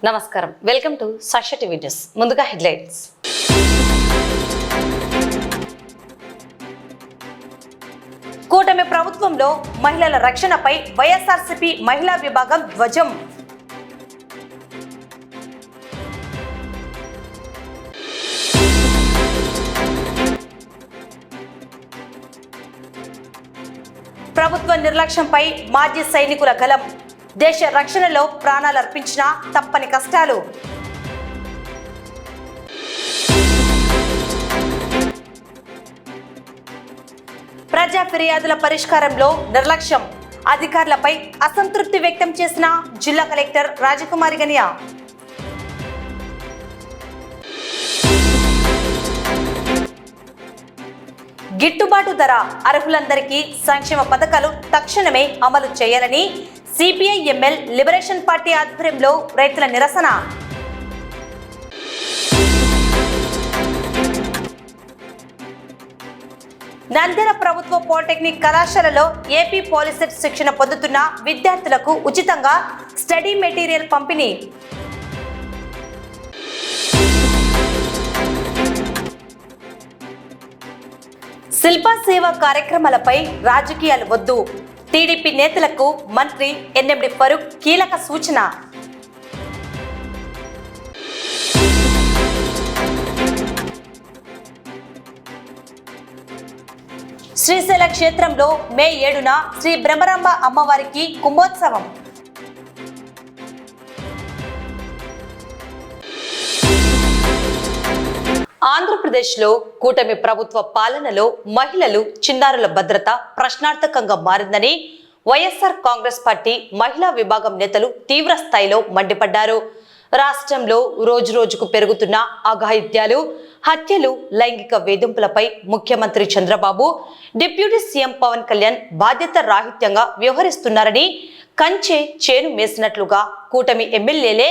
నమస్కారం, welcome to Sakshi TV news. ముందుగా headlines. కూటమి ప్రభుత్వంలో మహిళల రక్షణపై వైఎస్ఆర్సీపీ మహిళా విభాగం ధ్వజం. ప్రభుత్వ నిర్లక్ష్యంపై మాజీ సైనికుల గలం. దేశ రక్షణలో ప్రాణాలర్పించిన తప్పని కష్టాలు. ప్రజా ఫిర్యాదుల పరిష్కారంలో నిర్లక్ష్యం. అధికారులపై అసంతృప్తి వ్యక్తం చేసిన జిల్లా కలెక్టర్ రాజకుమారి గనియా. గిట్టుబాటు ధర అర్హులందరికీ సంక్షేమ పథకాలు తక్షణమే అమలు చేయాలని సిపిఐ ఎంఎల్ లిబరేషన్ పార్టీ ఆధ్వర్యంలో రైతుల నిరసన. నంద్యాల ప్రభుత్వ పాలిటెక్నిక్ కళాశాలలో ఏపీ పాలిసెట్ శిక్షణ పొందుతున్న విద్యార్థులకు ఉచితంగా స్టడీ మెటీరియల్ పంపిణీ. శిల్పా సేవా కార్యక్రమాలపై రాజకీయాలు వద్దు. టీడీపీ నేతలకు మంత్రి ఎన్ఎండి ఫరూక్ కీలక సూచన. శ్రీశైల క్షేత్రంలో మే 7న శ్రీ బ్రహ్మరాంబ అమ్మవారికి కుంభోత్సవం. ఆంధ్రప్రదేశ్లో కూటమి ప్రభుత్వ పాలనలో మహిళలు, చిన్నారుల భద్రత ప్రశ్నార్థకంగా మారిందని వైఎస్ఆర్ కాంగ్రెస్ పార్టీ మహిళా విభాగం నేతలు తీవ్ర స్థాయిలో మండిపడ్డారు. రాష్ట్రంలో రోజురోజుకు పెరుగుతున్న అఘాయిత్యాలు, హత్యలు, లైంగిక వేధింపులపై ముఖ్యమంత్రి చంద్రబాబు, డిప్యూటీ సీఎం పవన్ కళ్యాణ్ బాధ్యత రాహిత్యంగా వ్యవహరిస్తున్నారని, కంచె చేను మేసినట్లుగా కూటమి ఎమ్మెల్యేలే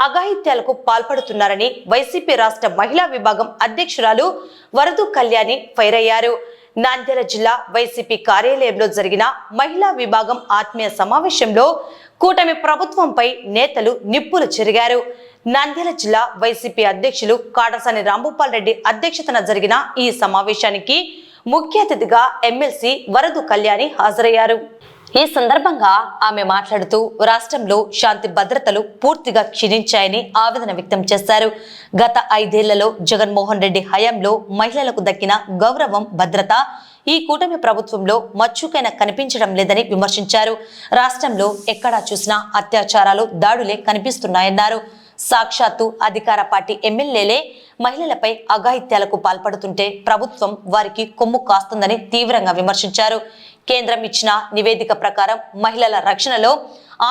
అఘాయిత్యాలకు పాల్పడుతున్నారని వైసీపీ రాష్ట్ర మహిళా విభాగం అధ్యక్షురాలు వరదు కళ్యాణి ఫైర్ అయ్యారు. నంద్యాల జిల్లా వైసీపీ కార్యాలయంలో జరిగిన మహిళా విభాగం ఆత్మీయ సమావేశంలో కూటమి ప్రభుత్వంపై నేతలు నిప్పులు చెరిగారు. నంద్యాల జిల్లా వైసీపీ అధ్యక్షులు కాడసాని రాంభూపాల్ రెడ్డి అధ్యక్షతన జరిగిన ఈ సమావేశానికి ముఖ్య అతిథిగా ఎమ్మెల్సీ వరదు కళ్యాణి హాజరయ్యారు. ఈ సందర్భంగా ఆమె మాట్లాడుతూ రాష్ట్రంలో శాంతి భద్రతలు పూర్తిగా క్షీణించాయని ఆవేదన వ్యక్తం చేశారు. గత 5 ఏళ్లలో జగన్మోహన్ రెడ్డి హయాంలో మహిళలకు దక్కిన గౌరవం, భద్రత ఈ కూటమి ప్రభుత్వంలో మచ్చుకైనా కనిపించడం లేదని విమర్శించారు. రాష్ట్రంలో ఎక్కడా చూసినా అత్యాచారాలు, దాడులే కనిపిస్తున్నాయన్నారు. సాక్షాత్తు అధికార పార్టీ ఎమ్మెల్యేలే మహిళలపై అఘాయిత్యాలకు పాల్పడుతుంటే ప్రభుత్వం వారికి కొమ్ము కాస్తుందని తీవ్రంగా విమర్శించారు. కేంద్రం ఇచ్చిన నివేదిక ప్రకారం మహిళల రక్షణలో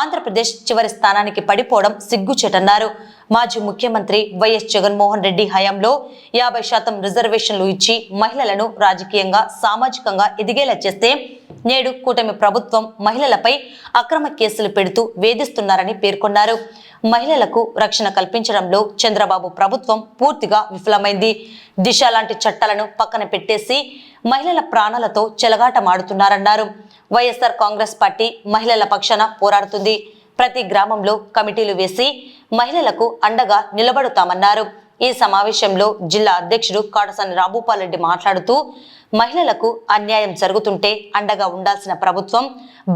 ఆంధ్రప్రదేశ్ చివరి స్థానానికి పడిపోవడం సిగ్గుచేటన్నారు. మాజీ ముఖ్యమంత్రి వైఎస్ జగన్మోహన్ రెడ్డి హయాంలో 50% రిజర్వేషన్లు ఇచ్చి మహిళలను రాజకీయంగా, సామాజికంగా ఎదిగేలా చేస్తే నేడు కూటమి ప్రభుత్వం మహిళలపై అక్రమ కేసులు పెడుతూ వేధిస్తున్నారని పేర్కొన్నారు. మహిళలకు రక్షణ కల్పించడంలో చంద్రబాబు ప్రభుత్వం పూర్తిగా విఫలమైంది. దిశ లాంటి చట్టాలను పక్కన పెట్టేసి మహిళల ప్రాణాలతో చెలగాటమాడుతున్నారన్నారు. వైఎస్ఆర్ కాంగ్రెస్ పార్టీ మహిళల పక్షాన పోరాడుతుంది. ప్రతి గ్రామంలో కమిటీలు వేసి మహిళలకు అండగా నిలబడుతామన్నారు. ఈ సమావేశంలో జిల్లా అధ్యక్షుడు కాడసాని రాంభూపాల్ రెడ్డి మాట్లాడుతూ మహిళలకు అన్యాయం జరుగుతుంటే అండగా ఉండాల్సిన ప్రభుత్వం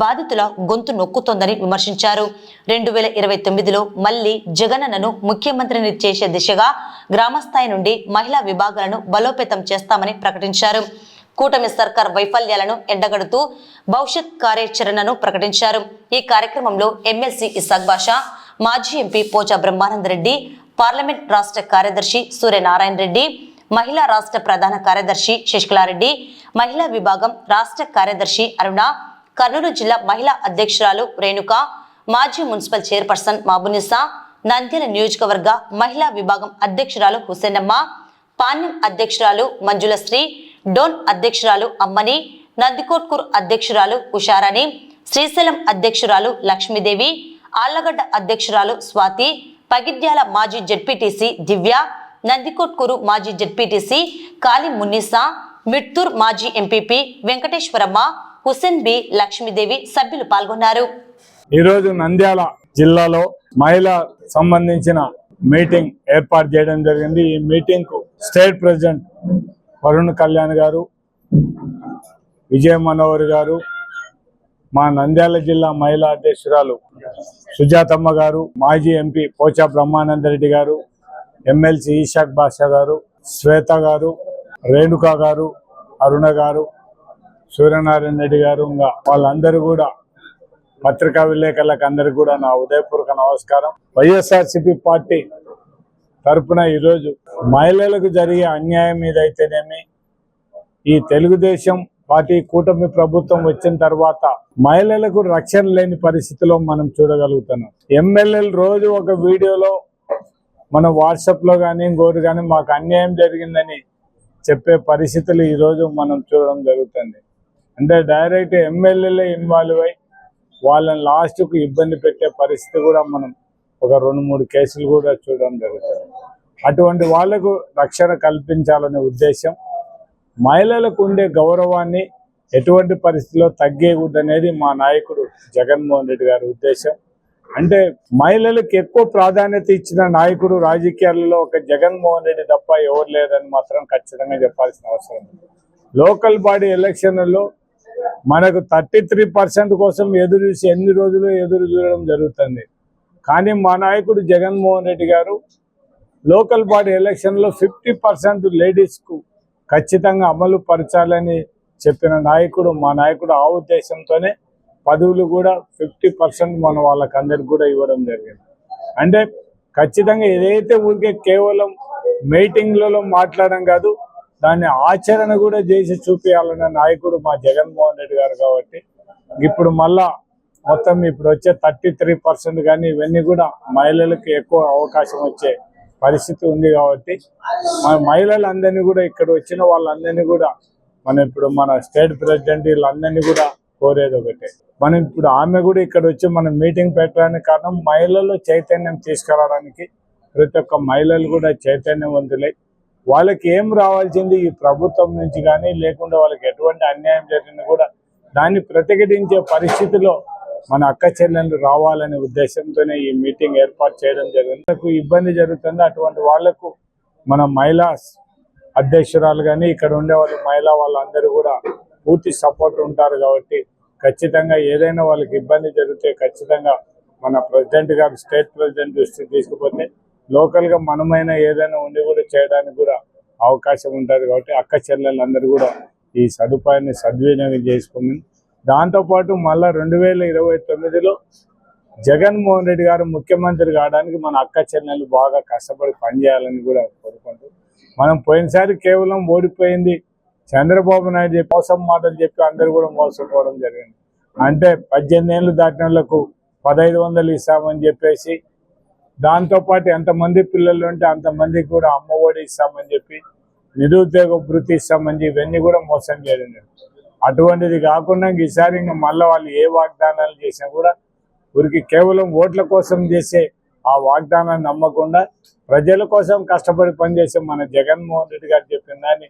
బాధితుల గొంతు నొక్కుతోందని విమర్శించారు. 2029లో మళ్లీ జగనన్నను ముఖ్యమంత్రిని చేసే దిశగా గ్రామస్థాయి నుండి మహిళా విభాగాలను బలోపేతం చేస్తామని ప్రకటించారు. కూటమి సర్కార్ వైఫల్యాలను ఎండగడుతూ భవిష్యత్ కార్యాచరణను ప్రకటించారు. ఈ కార్యక్రమంలో ఎమ్మెల్సీ ఇసాక్ బాషా, మాజీ ఎంపీ పోచా బ్రహ్మానందరెడ్డి, పార్లమెంట్ రాష్ట్ర కార్యదర్శి సూర్యనారాయణ రెడ్డి, మహిళా రాష్ట్ర ప్రధాన కార్యదర్శి శశికళారెడ్డి, మహిళా విభాగం రాష్ట్ర కార్యదర్శి అరుణ, కర్నూలు జిల్లా మహిళా అధ్యక్షురాలు రేణుక, మాజీ మున్సిపల్ చైర్పర్సన్ మాబునిసా, నంద్యాల నియోజకవర్గ మహిళా విభాగం అధ్యక్షురాలు హుసేనమ్మ, పాణ్యం అధ్యక్షురాలు మంజులశ్రీ, డోన్ అధ్యక్షురాలు అమ్మని, నందికోట్కూర్ అధ్యక్షురాలు ఉషారాణి, శ్రీశైలం అధ్యక్షురాలు లక్ష్మీదేవి, ఆళ్లగడ్డ అధ్యక్షురాలు స్వాతి, పగిడ్యాల మాజీ జెడ్పీటీసీ దివ్య, నందికోట్కూరు మాజీ జెడ్పీటీసీ కాళీ మున్నిసా, మిట్టూర్ మాజీ ఎంపీపీ వెంకటేశ్వరమ్మ, హుసేన్ బి, లక్ష్మీదేవి సభ్యులు పాల్గొన్నారు. ఈరోజు నంద్యాల జిల్లాలో మహిళా సంబంధించిన మీటింగ్ ఏర్పాటు చేయడం జరిగింది. ఈ మీటింగ్ కు స్టేట్ ప్రెసిడెంట్ వరుణ్ కళ్యాణ్ గారు, విజయ మనోహర్ గారు, మా నంద్యాల జిల్లా మహిళా అధ్యక్షురాలు సుజాతమ్మ గారు, మాజీ ఎంపీ పోచా బ్రహ్మానందరెడ్డి గారు, ఎమ్మెల్సీ ఇషాక్ బాషా గారు, శ్వేత గారు, రేణుకా గారు, అరుణ గారు, సూర్యనారాయణ రెడ్డి గారు, ఇంకా వాళ్ళందరూ కూడా పత్రికా విలేకరులకు అందరికీ కూడా నా ఉదయపూర్వక నమస్కారం. వైఎస్ఆర్సీపీ పార్టీ తరఫున ఈరోజు మహిళలకు జరిగే అన్యాయం మీద అయితేనేమి, ఈ తెలుగుదేశం పార్టీ కూటమి ప్రభుత్వం వచ్చిన తర్వాత మహిళలకు రక్షణ లేని పరిస్థితిలో మనం చూడగలుగుతున్నాం. ఎమ్మెల్యేలు రోజు ఒక వీడియోలో మన వాట్సాప్ లో కానీ ఇంకోటి కానీ మాకు అన్యాయం జరిగిందని చెప్పే పరిస్థితులు ఈరోజు మనం చూడడం జరుగుతుంది. అంటే డైరెక్ట్ ఎమ్మెల్యేలే ఇన్వాల్వ్ అయి వాళ్ళని లాస్ట్కు ఇబ్బంది పెట్టే పరిస్థితి కూడా మనం ఒక 2-3 కేసులు కూడా చూడడం జరుగుతుంది. అటువంటి వాళ్లకు రక్షణ కల్పించాలనే ఉద్దేశం, మహిళలకు ఉండే గౌరవాన్ని ఎటువంటి పరిస్థితిలో తగ్గేయకూడదనేది మా నాయకుడు జగన్మోహన్ రెడ్డి గారి ఉద్దేశం. అంటే మహిళలకు ఎక్కువ ప్రాధాన్యత ఇచ్చిన నాయకుడు రాజకీయాలలో ఒక జగన్మోహన్ రెడ్డి తప్ప ఎవరు లేరని మాత్రం ఖచ్చితంగా చెప్పాల్సిన అవసరం ఉంది. లోకల్ బాడీ ఎలక్షన్లలో మనకు 33% కోసం ఎన్ని రోజులు ఎదురు చూడడం జరుగుతుంది. కానీ మా నాయకుడు జగన్మోహన్ రెడ్డి గారు లోకల్ బాడీ ఎలక్షన్లో 50% లేడీస్కు ఖచ్చితంగా అమలు పరచాలని చెప్పిన నాయకుడు మా నాయకుడు. ఆ ఉద్దేశంతోనే పదవులు కూడా 50% మనం వాళ్ళకందరికి కూడా ఇవ్వడం జరిగింది. అంటే ఖచ్చితంగా ఏదైతే ఊరికే కేవలం మీటింగ్లలో మాట్లాడడం కాదు, దాన్ని ఆచరణ కూడా చేసి చూపించాలన్న నాయకుడు మా జగన్మోహన్ రెడ్డి గారు. కాబట్టి ఇప్పుడు మళ్ళా మొత్తం ఇప్పుడు వచ్చే 33% కానీ ఇవన్నీ కూడా మహిళలకు ఎక్కువ అవకాశం వచ్చే పరిస్థితి ఉంది. కాబట్టి మన మహిళలందరినీ కూడా ఇక్కడ వచ్చిన వాళ్ళందరినీ కూడా మన స్టేట్ ప్రెసిడెంట్ వీళ్ళందరినీ కూడా కోరేది ఒకటే, మనం ఇప్పుడు ఆమె కూడా ఇక్కడ వచ్చి మనం మీటింగ్ పెట్టడానికి కారణం మహిళల్లో చైతన్యం తీసుకురావడానికి. ప్రతి ఒక్క మహిళలు కూడా చైతన్యవంతులై వాళ్ళకి ఏం రావాల్సింది ఈ ప్రభుత్వం నుంచి కానీ, లేకుండా వాళ్ళకి ఎటువంటి అన్యాయం జరిగినా కూడా దాన్ని ప్రతిఘటించే పరిస్థితిలో మన అక్క చెల్లెళ్ళు రావాలనే ఉద్దేశంతోనే ఈ మీటింగ్ ఏర్పాటు చేయడం జరిగింది. ఇబ్బంది జరుగుతుంది, అటువంటి వాళ్లకు మన మహిళా అధ్యక్షురాలు కానీ ఇక్కడ ఉండే వాళ్ళు వాళ్ళందరూ కూడా పూర్తి సపోర్ట్ ఉంటారు. కాబట్టి ఖచ్చితంగా ఏదైనా వాళ్ళకి ఇబ్బంది జరిగితే ఖచ్చితంగా మన ప్రెసిడెంట్ గారు స్టేట్ ప్రెసిడెంట్ దృష్టికి తీసుకుపోతే లోకల్గా మనమైనా ఏదైనా ఉండి కూడా చేయడానికి కూడా అవకాశం ఉంటుంది. కాబట్టి అక్క చెల్లెళ్ళందరూ కూడా ఈ సదుపాయాన్ని సద్వినియోగం చేసుకుని దాంతోపాటు మళ్ళా 2029లో జగన్మోహన్ రెడ్డి గారు ముఖ్యమంత్రి కావడానికి మన అక్క చెల్లెళ్ళు బాగా కష్టపడి పనిచేయాలని కూడా కోరుకుంటూ, మనం పోయినసారి కేవలం ఓడిపోయింది చంద్రబాబు నాయుడు మోసం మాటలు చెప్పి అందరూ కూడా మోసపోవడం జరిగింది. అంటే 18 ఏళ్ళు దాటిన వాళ్ళకు 1500 ఇస్తామని చెప్పేసి, దాంతోపాటు ఎంతమంది పిల్లలు ఉంటే అంతమందికి కూడా అమ్మ ఒడి ఇస్తామని చెప్పి, నిరుద్యోగ భృతి ఇస్తామని చెప్పి ఇవన్నీ కూడా మోసం చేయడం. అటువంటిది కాకుండా ఈసారి ఇంకా మళ్ళీ వాళ్ళు ఏ వాగ్దానాలు చేసినా కూడా ఊరికి కేవలం ఓట్ల కోసం చేసే ఆ వాగ్దానాన్ని నమ్మకుండా ప్రజల కోసం కష్టపడి పనిచేసే మన జగన్మోహన్ రెడ్డి గారు చెప్పిన దాన్ని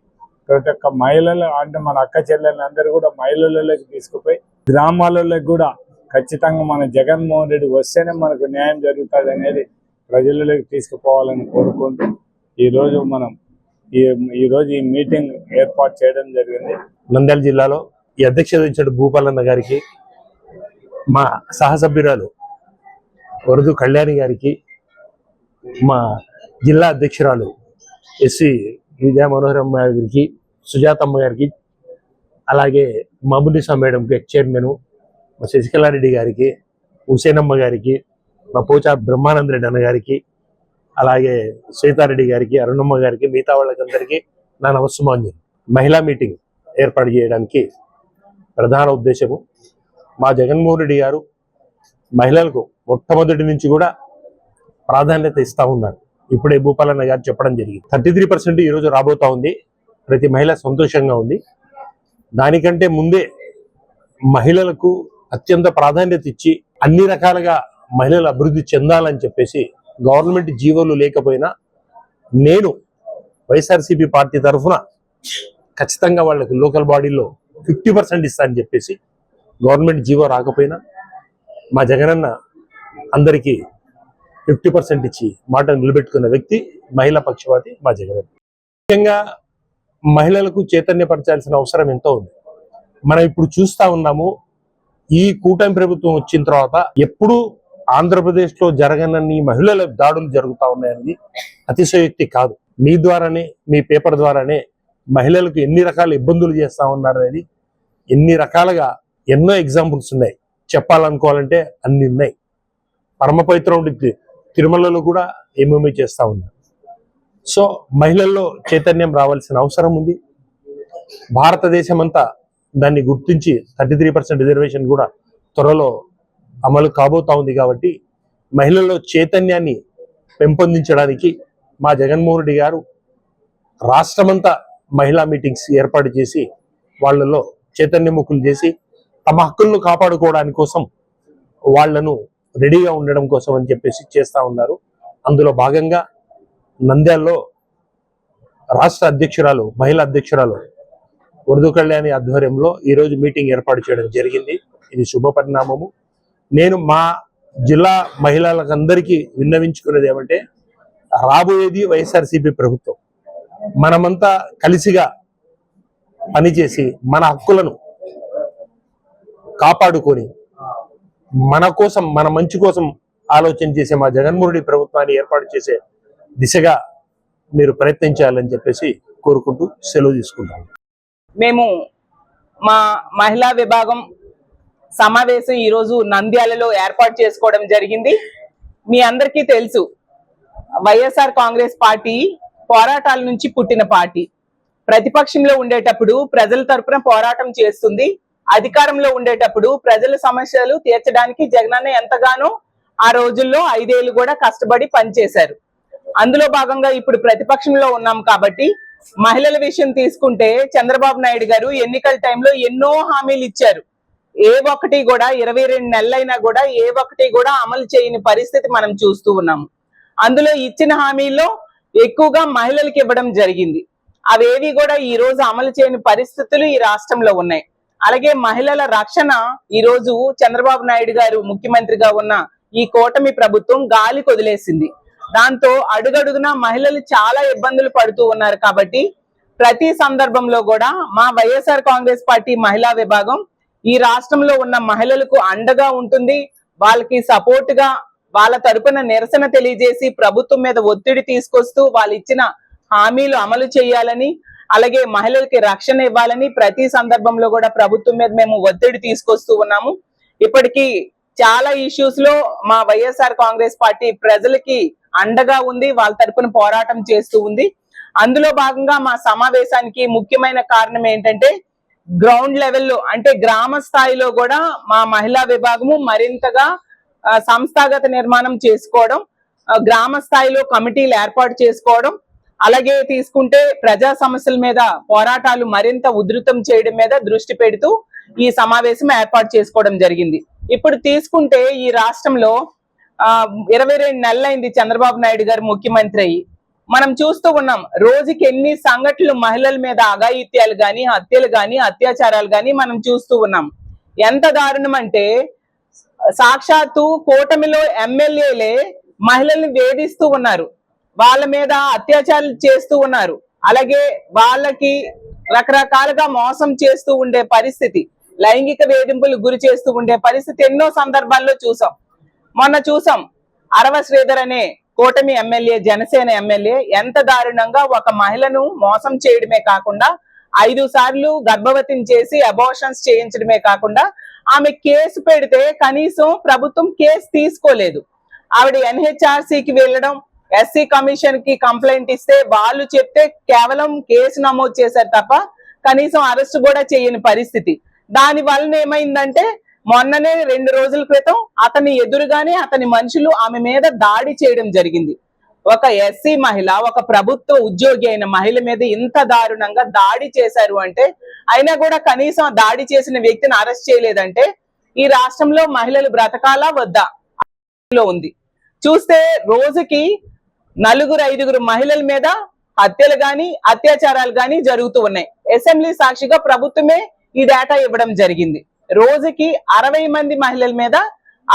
ప్రతి ఒక్క మహిళలు అంటే మన అక్క చెల్లెళ్ళు అందరూ కూడా మహిళలలోకి తీసుకుపోయి గ్రామాలలోకి కూడా ఖచ్చితంగా మన జగన్మోహన్ రెడ్డి వస్తేనే మనకు న్యాయం జరుగుతుంది అనేది ప్రజలలోకి తీసుకుపోవాలని కోరుకుంటూ ఈరోజు ఈ మీటింగ్ ఏర్పాటు చేయడం జరిగింది. నంద్యాల జిల్లాలో ఈ అధ్యక్షత ఇచ్చిన భూపాలన్న గారికి, మా సహసభ్యురాలు వరదు కళ్యాణి గారికి, మా జిల్లా అధ్యక్షురాలు ఎస్సీ విజయ మనోహరమ్మ గారికి, సుజాతమ్మ గారికి, అలాగే మాబునిసా మేడంకి ఎక్స్ చైర్మన్, మా శశికళారెడ్డి గారికి, హుసేనమ్మ గారికి, మా పోచా బ్రహ్మానందరెడ్డి అన్న గారికి, అలాగే సీతారెడ్డి గారికి, అరుణమ్మ గారికి, మిగతా వాళ్ళకందరికీ నా నమస్సుమాంజలి. మహిళా మీటింగ్ ఏర్పాటు చేయడానికి ప్రధాన ఉద్దేశము, మా జగన్మోహన్ రెడ్డి గారు మహిళలకు మొట్టమొదటి నుంచి కూడా ప్రాధాన్యత ఇస్తూ ఉన్నారు. ఇప్పుడే భూపాలన్న గారు చెప్పడం జరిగింది. 33% ఈరోజు రాబోతా ఉంది. ప్రతి మహిళ సంతోషంగా ఉంది. దానికంటే ముందే మహిళలకు అత్యంత ప్రాధాన్యత ఇచ్చి అన్ని రకాలుగా మహిళలు అభివృద్ధి చెందాలని చెప్పేసి గవర్నమెంట్ జీవోలు లేకపోయినా నేను వైఎస్ఆర్సీపీ పార్టీ తరఫున ఖచ్చితంగా వాళ్ళకి లోకల్ బాడీలో 50% ఇస్తా అని చెప్పేసి, గవర్నమెంట్ జీవో రాకపోయినా మా జగనన్న అందరికీ 50% ఇచ్చి మాట నిలబెట్టుకున్న వ్యక్తి, మహిళా పక్షపాతి మా జగన్. ముఖ్యంగా మహిళలకు చైతన్యపరచాల్సిన అవసరం ఎంతో ఉంది. మనం ఇప్పుడు చూస్తా ఉన్నాము, ఈ కూటమి ప్రభుత్వం వచ్చిన తర్వాత ఎప్పుడు ఆంధ్రప్రదేశ్ లో జరగనన్ని మహిళల దాడులు జరుగుతా ఉన్నాయని అతిశయోక్తి కాదు. మీ ద్వారానే, మీ పేపర్ ద్వారానే మహిళలకు ఎన్ని రకాల ఇబ్బందులు చేస్తా ఉన్నారనేది ఎన్ని రకాలుగా ఎన్నో ఎగ్జాంపుల్స్ ఉన్నాయి. చెప్పాలనుకోవాలంటే అన్ని ఉన్నాయి. పరమ పవిత్రం తిరుమలలో కూడా ఏమేమి చేస్తా ఉన్నారు. సో మహిళల్లో చైతన్యం రావాల్సిన అవసరం ఉంది. భారతదేశం అంతా దాన్ని గుర్తించి 33% రిజర్వేషన్ కూడా త్వరలో అమలు కాబోతా ఉంది. కాబట్టి మహిళల్లో చైతన్యాన్ని పెంపొందించడానికి మా జగన్మోహన్ రెడ్డి గారు రాష్ట్రమంతా మహిళా మీటింగ్స్ ఏర్పాటు చేసి వాళ్ళలో చైతన్యముఖులు చేసి తమ హక్కులను కాపాడుకోవడానికి కోసం వాళ్లను రెడీగా ఉండడం కోసం అని చెప్పేసి చేస్తా ఉన్నారు. అందులో భాగంగా నంద్యాలలో రాష్ట్ర అధ్యక్షురాలు, మహిళా అధ్యక్షురాలు ఉర్దూ కళ్యాణి ఆధ్వర్యంలో ఈరోజు మీటింగ్ ఏర్పాటు చేయడం జరిగింది. ఇది శుభ పరిణామము. నేను మా జిల్లా మహిళలకందరికీ విన్నవించుకునేది ఏమంటే, రాబోయేది వైఎస్ఆర్సీపీ ప్రభుత్వం. మనమంతా కలిసిగా పనిచేసి మన హక్కులను కాపాడుకొని మన కోసం, మన మంచి కోసం ఆలోచన చేసే మా జగన్మోహన్ రెడ్డి ప్రభుత్వాన్ని ఏర్పాటు చేసే దిశగా మీరు ప్రయత్నించాలని చెప్పేసి కోరుకుంటూ సెలవు తీసుకుంటాను. మేము మా మహిళా విభాగం సమావేశం ఈరోజు నంద్యాలలో ఏర్పాటు చేసుకోవడం జరిగింది. మీ అందరికీ తెలుసు, వైఎస్ఆర్ కాంగ్రెస్ పార్టీ పోరాటాల నుంచి పుట్టిన పార్టీ. ప్రతిపక్షంలో ఉండేటప్పుడు ప్రజల తరపున పోరాటం చేస్తుంది, అధికారంలో ఉండేటప్పుడు ప్రజల సమస్యలు తీర్చడానికి జగనన్న ఎంతగానో ఆ రోజుల్లో 5 ఏళ్ళు కూడా కష్టపడి పనిచేశారు. అందులో భాగంగా ఇప్పుడు ప్రతిపక్షంలో ఉన్నాం కాబట్టి మహిళల విషయం తీసుకుంటే చంద్రబాబు నాయుడు గారు ఎన్నికల టైంలో ఎన్నో హామీలు ఇచ్చారు. ఏ ఒక్కటి కూడా 22 నెలలైనా కూడా ఏ ఒక్కటి కూడా అమలు చేయని పరిస్థితి మనం చూస్తూ ఉన్నాము. అందులో ఇచ్చిన హామీల్లో ఎక్కువగా మహిళలకు ఇవ్వడం జరిగింది. అవేవి కూడా ఈ రోజు అమలు చేయని పరిస్థితులు ఈ రాష్ట్రంలో ఉన్నాయి. అలాగే మహిళల రక్షణ ఈ రోజు చంద్రబాబు నాయుడు గారు ముఖ్యమంత్రిగా ఉన్న ఈ కూటమి ప్రభుత్వం గాలి కొదిలేసింది. దాంతో అడుగడుగునా మహిళలు చాలా ఇబ్బందులు పడుతూ ఉన్నారు. కాబట్టి ప్రతి సందర్భంలో కూడా మా వైఎస్ఆర్ కాంగ్రెస్ పార్టీ మహిళా విభాగం ఈ రాష్ట్రంలో ఉన్న మహిళలకు అండగా ఉంటుంది. వాళ్ళకి సపోర్ట్ గా, వాళ్ళ తరపున నిరసన తెలియజేసి ప్రభుత్వం మీద ఒత్తిడి తీసుకొస్తూ వాళ్ళు ఇచ్చిన హామీలు అమలు చేయాలని, అలాగే మహిళలకి రక్షణ ఇవ్వాలని ప్రతి సందర్భంలో కూడా ప్రభుత్వం మీద మేము ఒత్తిడి తీసుకొస్తూ ఉన్నాము. ఇప్పటికీ చాలా ఇష్యూస్ లో మా వైఎస్ఆర్ కాంగ్రెస్ పార్టీ ప్రజలకి అండగా ఉంది, వాళ్ళ తరపున పోరాటం చేస్తూ ఉంది. అందులో భాగంగా మా సమావేశానికి ముఖ్యమైన కారణం ఏంటంటే, గ్రౌండ్ లెవెల్లో అంటే గ్రామ స్థాయిలో కూడా మా మహిళా విభాగము మరింతగా సంస్థాగత నిర్మాణం చేసుకోవడం, గ్రామ స్థాయిలో కమిటీలు ఏర్పాటు చేసుకోవడం, అలాగే తీసుకుంటే ప్రజా సమస్యల మీద పోరాటాలు మరింత ఉధృతం చేయడం మీద దృష్టి పెడుతూ ఈ సమావేశం ఏర్పాటు చేసుకోవడం జరిగింది. ఇప్పుడు తీసుకుంటే ఈ రాష్ట్రంలో 22 నెలలైంది చంద్రబాబు నాయుడు గారు ముఖ్యమంత్రి అయ్యి. మనం చూస్తూ ఉన్నాం రోజుకి ఎన్ని సంఘటనలు మహిళల మీద అఘాయిత్యాలు గాని, హత్యలు గాని, అత్యాచారాలు గాని మనం చూస్తూ ఉన్నాం. ఎంత దారుణం అంటే, సాక్షాత్తు కూటమిలో ఎమ్మెల్యేలే మహిళల్ని వేధిస్తూ ఉన్నారు, వాళ్ళ మీద అత్యాచారాలు చేస్తూ ఉన్నారు, అలాగే వాళ్ళకి రకరకాలుగా మోసం చేస్తూ ఉండే పరిస్థితి, లైంగిక వేధింపులు గురి చేస్తూ ఉండే పరిస్థితి ఎన్నో సందర్భాల్లో చూసాం. మొన్న చూసాం అరవ శ్రీధర్ అనే కూటమి ఎమ్మెల్యే, జనసేన ఎమ్మెల్యే ఎంత దారుణంగా ఒక మహిళను మోసం చేయడమే కాకుండా 5 సార్లు గర్భవతిని చేసి అబార్షన్స్ చేయించడమే కాకుండా ఆమె కేసు పెడితే కనీసం ప్రభుత్వం కేసు తీసుకోలేదు. ఆవిడ NHRCకి వెళ్ళడం, SC కమిషన్ కి కంప్లైంట్ ఇస్తే వాళ్ళు చెప్తే కేవలం కేసు నమోదు చేశారు తప్ప కనీసం అరెస్ట్ కూడా చేయని పరిస్థితి. దాని వలన ఏమైందంటే, మొన్ననే 2 రోజుల క్రితం అతని ఎదురుగానే అతని మనుషులు ఆమె మీద దాడి చేయడం జరిగింది. ఒక SC మహిళ, ఒక ప్రభుత్వ ఉద్యోగి అయిన మహిళ మీద ఇంత దారుణంగా దాడి చేశారు అంటే, అయినా కూడా కనీసం దాడి చేసిన వ్యక్తిని అరెస్ట్ చేయలేదంటే ఈ రాష్ట్రంలో మహిళలు బ్రతకాలా వద్దా ఉంది. చూస్తే రోజుకి 4-5 మహిళల మీద హత్యలు గాని, అత్యాచారాలు గాని జరుగుతూ ఉన్నాయి. అసెంబ్లీ సాక్షిగా ప్రభుత్వమే ఈ డేటా ఇవ్వడం జరిగింది. రోజుకి 60 మంది మహిళల మీద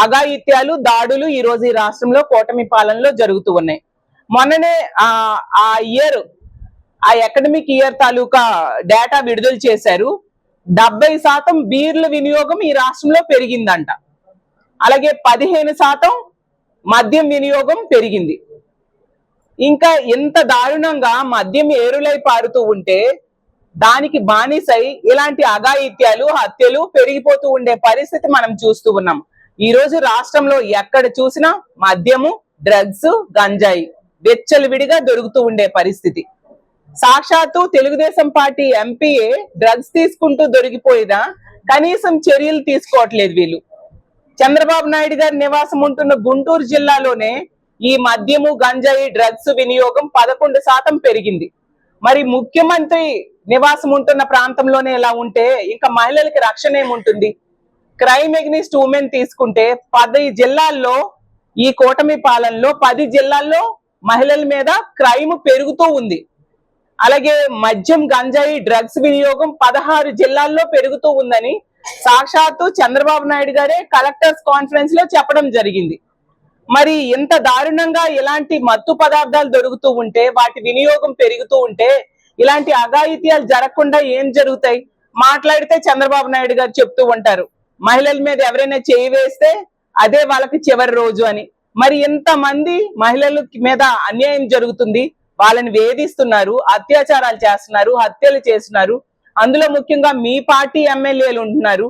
అఘాయిత్యాలు, దాడులు ఈ రోజు ఈ రాష్ట్రంలో కూటమి పాలనలో జరుగుతూ ఉన్నాయి. మొన్ననే ఆ అకాడమిక్ ఇయర్ తాలూకా డేటా విడుదల చేశారు. 70% బీర్ల వినియోగం ఈ రాష్ట్రంలో పెరిగిందంట. అలాగే 15% మద్యం వినియోగం పెరిగింది. ఇంకా ఎంత దారుణంగా మద్యం ఏరులై పారుతూ ఉంటే దానికి బానిసై ఇలాంటి అఘాయిత్యాలు, హత్యలు పెరిగిపోతూ ఉండే పరిస్థితి మనం చూస్తూ ఉన్నాం. ఈ రోజు రాష్ట్రంలో ఎక్కడ చూసినా మద్యము, డ్రగ్స్, గంజాయి వెచ్చలవిడిగా దొరుకుతూ ఉండే పరిస్థితి. సాక్షాత్తు తెలుగుదేశం పార్టీ ఎంపీఏ డ్రగ్స్ తీసుకుంటూ దొరికిపోయినా కనీసం చర్యలు తీసుకోవట్లేదు వీళ్ళు. చంద్రబాబు నాయుడు గారి నివాసం ఉంటున్న గుంటూరు జిల్లాలోనే ఈ మద్యము, గంజాయి, డ్రగ్స్ వినియోగం 11% పెరిగింది. మరి ముఖ్యమంత్రి నివాసం ఉంటున్న ప్రాంతంలోనే ఇలా ఉంటే ఇంకా మహిళలకి రక్షణ ఏముంటుంది? క్రైమ్ అగెనిస్ట్ ఉమెన్ తీసుకుంటే 10 జిల్లాల్లో ఈ కూటమి పాలనలో 10 జిల్లాల్లో మహిళల మీద క్రైమ్ పెరుగుతూ ఉంది. అలాగే మద్యం, గంజాయి, డ్రగ్స్ వినియోగం 16 జిల్లాల్లో పెరుగుతూ ఉందని సాక్షాత్తు చంద్రబాబు నాయుడు గారే కలెక్టర్స్ కాన్ఫరెన్స్ లో చెప్పడం జరిగింది. మరి ఇంత దారుణంగా ఇలాంటి మత్తు పదార్థాలు దొరుకుతూ ఉంటే, వాటి వినియోగం పెరుగుతూ ఉంటే ఇలాంటి అఘాయిత్యాలు జరగకుండా ఏం జరుగుతాయి? మాట్లాడితే చంద్రబాబు నాయుడు గారు చెప్తూ ఉంటారు, మహిళల మీద ఎవరైనా చేయి వేస్తే అదే వాళ్ళకి చివరి రోజు అని. మరి ఇంతమంది మహిళల మీద అన్యాయం జరుగుతుంది, వాళ్ళని వేధిస్తున్నారు, అత్యాచారాలు చేస్తున్నారు, హత్యలు చేస్తున్నారు. అందులో ముఖ్యంగా మీ పార్టీ ఎమ్మెల్యేలు ఉంటున్నారు.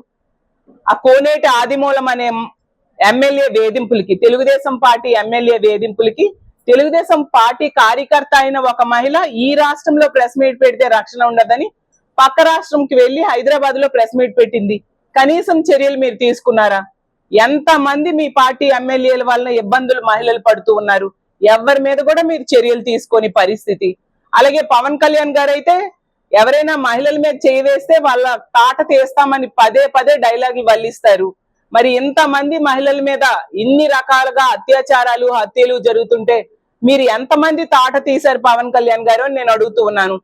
ఆ కోనేటి ఆదిమూలం అనే ఎమ్మెల్యే వేధింపులకి, తెలుగుదేశం పార్టీ ఎమ్మెల్యే వేధింపులకి తెలుగుదేశం పార్టీ కార్యకర్త అయిన ఒక మహిళ ఈ రాష్ట్రంలో ప్రెస్ మీట్ పెడితే రక్షణ ఉండదని పక్క రాష్ట్రంకి వెళ్లి హైదరాబాద్ లో ప్రెస్ మీట్ పెట్టింది. కనీసం చర్యలు మీరు తీసుకున్నారా? ఎంతమంది మీ పార్టీ ఎమ్మెల్యేల వలన ఇబ్బందులు మహిళలు పడుతూ ఉన్నారు, ఎవరి మీద కూడా మీరు చర్యలు తీసుకొని పరిస్థితి. అలాగే పవన్ కళ్యాణ్ గారు అయితే ఎవరైనా మహిళల మీద చేయి వేస్తే వాళ్ళ తాట తీస్తామని పదే పదే డైలాగులు వల్లిస్తారు. మరి ఇంతమంది మహిళల మీద ఇన్ని రకాలుగా అత్యాచారాలు, హత్యలు జరుగుతుంటే మీరు ఎంతమంది తాట తీశారు పవన్ కళ్యాణ్ గారు అని నేను అడుగుతూ ఉన్నాను.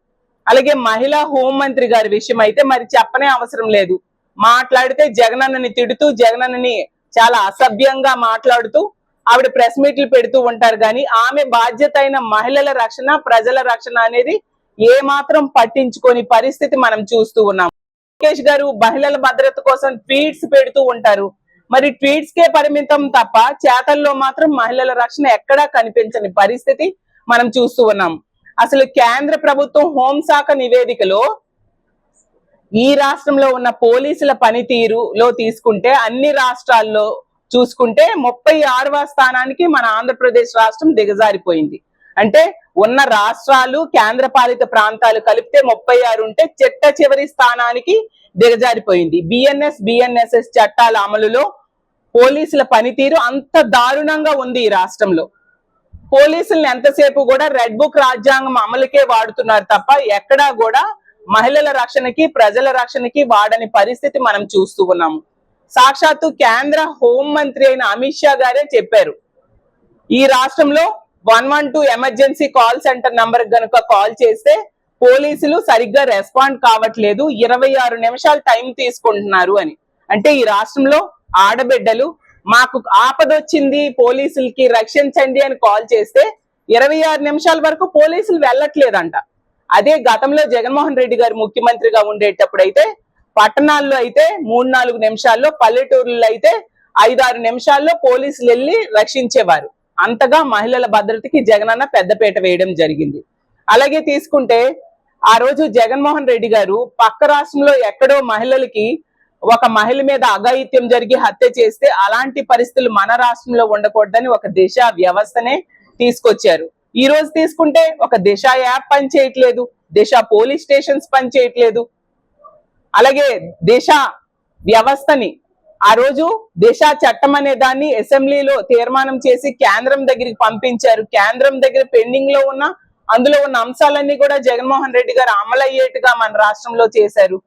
అలాగే మహిళా హోంమంత్రి గారి విషయం అయితే మరి చెప్పనే అవసరం లేదు. మాట్లాడితే జగనన్నని తిడుతూ, జగనన్నని చాలా అసభ్యంగా మాట్లాడుతూ ఆవిడ ప్రెస్ మీట్లు పెడుతూ ఉంటారు. కానీ ఆమె బాధ్యత అయిన మహిళల రక్షణ, ప్రజల రక్షణ అనేది ఏ మాత్రం పట్టించుకొని పరిస్థితి మనం చూస్తూ ఉన్నాం. లోకేష్ గారు మహిళల భద్రత కోసం ట్వీట్స్ పెడుతూ ఉంటారు. మరి ట్వీట్స్ కే పరిమితం తప్ప చేతల్లో మాత్రం మహిళల రక్షణ ఎక్కడా కనిపించని పరిస్థితి మనం చూస్తూ ఉన్నాం. అసలు కేంద్ర ప్రభుత్వం హోంశాఖ నివేదికలో ఈ రాష్ట్రంలో ఉన్న పోలీసుల పనితీరులో తీసుకుంటే అన్ని రాష్ట్రాల్లో చూసుకుంటే 36వ స్థానానికి మన ఆంధ్రప్రదేశ్ రాష్ట్రం దిగజారిపోయింది. అంటే ఉన్న రాష్ట్రాలు, కేంద్ర పాలిత ప్రాంతాలు కలిపితే 36 ఉంటే చిట్ట చివరి స్థానానికి దిగజారిపోయింది. బిఎన్ఎస్ చట్టాల అమలులో పోలీసుల పనితీరు అంత దారుణంగా ఉంది ఈ రాష్ట్రంలో. పోలీసులను ఎంతసేపు కూడా రెడ్ బుక్ రాజ్యాంగం అమలుకే వాడుతున్నారు తప్ప ఎక్కడా కూడా మహిళల రక్షణకి, ప్రజల రక్షణకి వాడని పరిస్థితి మనం చూస్తూ ఉన్నాము. సాక్షాత్తు కేంద్ర హోంమంత్రి అయిన అమిత్ షా గారే చెప్పారు, ఈ రాష్ట్రంలో 112 ఎమర్జెన్సీ కాల్ సెంటర్ నంబర్ గనుక కాల్ చేస్తే పోలీసులు సరిగ్గా రెస్పాండ్ కావట్లేదు, 26 నిమిషాలు టైం తీసుకుంటున్నారు అని. అంటే ఈ రాష్ట్రంలో ఆడబిడ్డలు మాకు ఆపదొచ్చింది, పోలీసులకి రక్షించండి అని కాల్ చేస్తే 26 నిమిషాల వరకు పోలీసులు వెళ్ళట్లేదంట. అదే గతంలో జగన్మోహన్ రెడ్డి గారు ముఖ్యమంత్రిగా ఉండేటప్పుడు అయితే పట్టణాల్లో అయితే 3-4 నిమిషాల్లో, పల్లెటూరులో అయితే 5-6 నిమిషాల్లో పోలీసులు వెళ్ళి రక్షించేవారు. అంతగా మహిళల భద్రతకి జగనన్న పెద్దపీట వేయడం జరిగింది. అలాగే తీసుకుంటే ఆ రోజు జగన్మోహన్ రెడ్డి గారు పక్క రాష్ట్రంలో ఎక్కడో మహిళలకి ఒక మహిళ మీద అఘాయిత్యం జరిగి హత్య చేస్తే అలాంటి పరిస్థితులు మన రాష్ట్రంలో ఉండకూడదని ఒక దిశ వ్యవస్థనే తీసుకొచ్చారు. ఈ రోజు తీసుకుంటే ఒక దిశ యాప్ పని చేయట్లేదు, దిశ పోలీస్ స్టేషన్స్ పని చేయట్లేదు. అలాగే దిశ వ్యవస్థని ఆ రోజు దిశ చట్టం అనే దాన్ని అసెంబ్లీలో తీర్మానం చేసి కేంద్రం దగ్గరికి పంపించారు. కేంద్రం దగ్గర పెండింగ్ లో ఉన్న అందులో ఉన్న అంశాలన్నీ కూడా జగన్మోహన్ రెడ్డి గారు అమలయ్యేట్టుగా మన రాష్ట్రంలో చేశారు.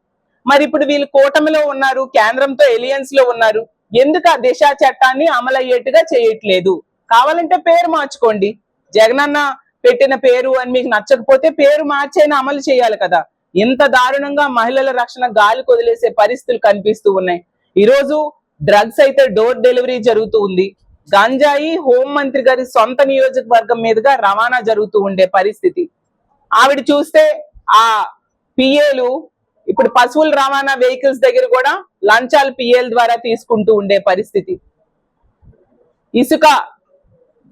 మరి ఇప్పుడు వీళ్ళు కూటమిలో ఉన్నారు, కేంద్రంతో ఎలియన్స్ లో ఉన్నారు, ఎందుకు ఆ దిశ చట్టాన్ని అమలయ్యేట్టుగా చేయట్లేదు? కావాలంటే పేరు మార్చుకోండి, జగనన్న పెట్టిన పేరు అని మీకు నచ్చకపోతే పేరు మార్చైనా అమలు చేయాలి కదా. ఇంత దారుణంగా మహిళల రక్షణ గాలి కొదిలేసే పరిస్థితులు కనిపిస్తూ ఉన్నాయి. ఈరోజు డ్రగ్స్ అయితే డోర్ డెలివరీ జరుగుతూ ఉంది. గంజాయి హోంమంత్రి గారి సొంత నియోజకవర్గం మీదుగా రవాణా జరుగుతూ ఉండే పరిస్థితి. ఆవిడ చూస్తే ఆ పిఏలు ఇప్పుడు పశువుల రవాణా వెహికల్స్ దగ్గర కూడా లంచాలు పిఏల ద్వారా తీసుకుంటూ ఉండే పరిస్థితి. ఇసుక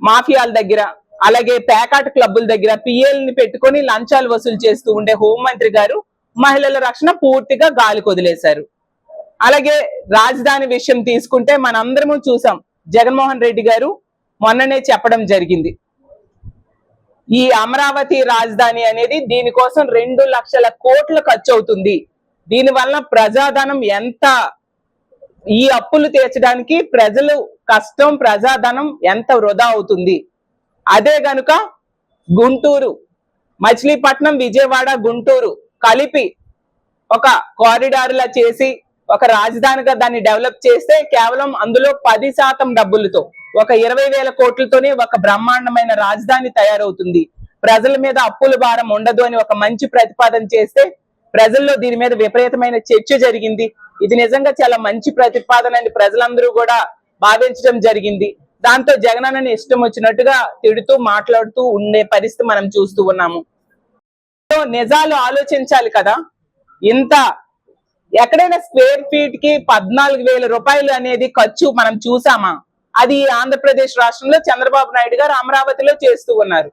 మాఫియాల దగ్గర, అలాగే ప్యాకాట్ క్లబ్బుల దగ్గర పిఏల్ని పెట్టుకొని లంచాలు వసూలు చేస్తూ ఉండే హోంమంత్రి గారు మహిళల రక్షణ పూర్తిగా గాలి కొదిలేశారు. అలాగే రాజధాని విషయం తీసుకుంటే మనందరము చూసాం, జగన్మోహన్ రెడ్డి గారు మొన్ననే చెప్పడం జరిగింది, ఈ అమరావతి రాజధాని అనేది దీనికోసం 2 లక్షల కోట్లు ఖర్చు అవుతుంది. దీనివల్ల ప్రజాధనం ఎంత, ఈ అప్పులు తీర్చడానికి ప్రజలు కష్టం, ప్రజాధనం ఎంత వృధా అవుతుంది. అదే గనుక గుంటూరు, మచిలీపట్నం, విజయవాడ, గుంటూరు కలిపి ఒక కారిడార్ లా చేసి ఒక రాజధానిగా దాన్ని డెవలప్ చేస్తే కేవలం అందులో 10% డబ్బులతో, ఒక 20,000 కోట్లతోనే ఒక బ్రహ్మాండమైన రాజధాని తయారవుతుంది. ప్రజల మీద అప్పుల భారం ఉండదు అని ఒక మంచి ప్రతిపాదన చేస్తే ప్రజల్లో దీని మీద విపరీతమైన చర్చ జరిగింది. ఇది నిజంగా చాలా మంచి ప్రతిపాదన అని ప్రజలందరూ కూడా భావించడం జరిగింది. దాంతో జగనన్నని ఇష్టం వచ్చినట్టుగా తిడుతూ మాట్లాడుతూ ఉండే పరిస్థితి మనం చూస్తూ ఉన్నాము. నిజాలు ఆలోచించాలి కదా. ఇంత ఎక్కడైనా స్క్వేర్ ఫీట్ కి 14,000 రూపాయలు అనేది ఖర్చు మనం చూసామా? అది ఆంధ్రప్రదేశ్ రాష్ట్రంలో చంద్రబాబు నాయుడు గారు అమరావతిలో చేస్తూ ఉన్నారు.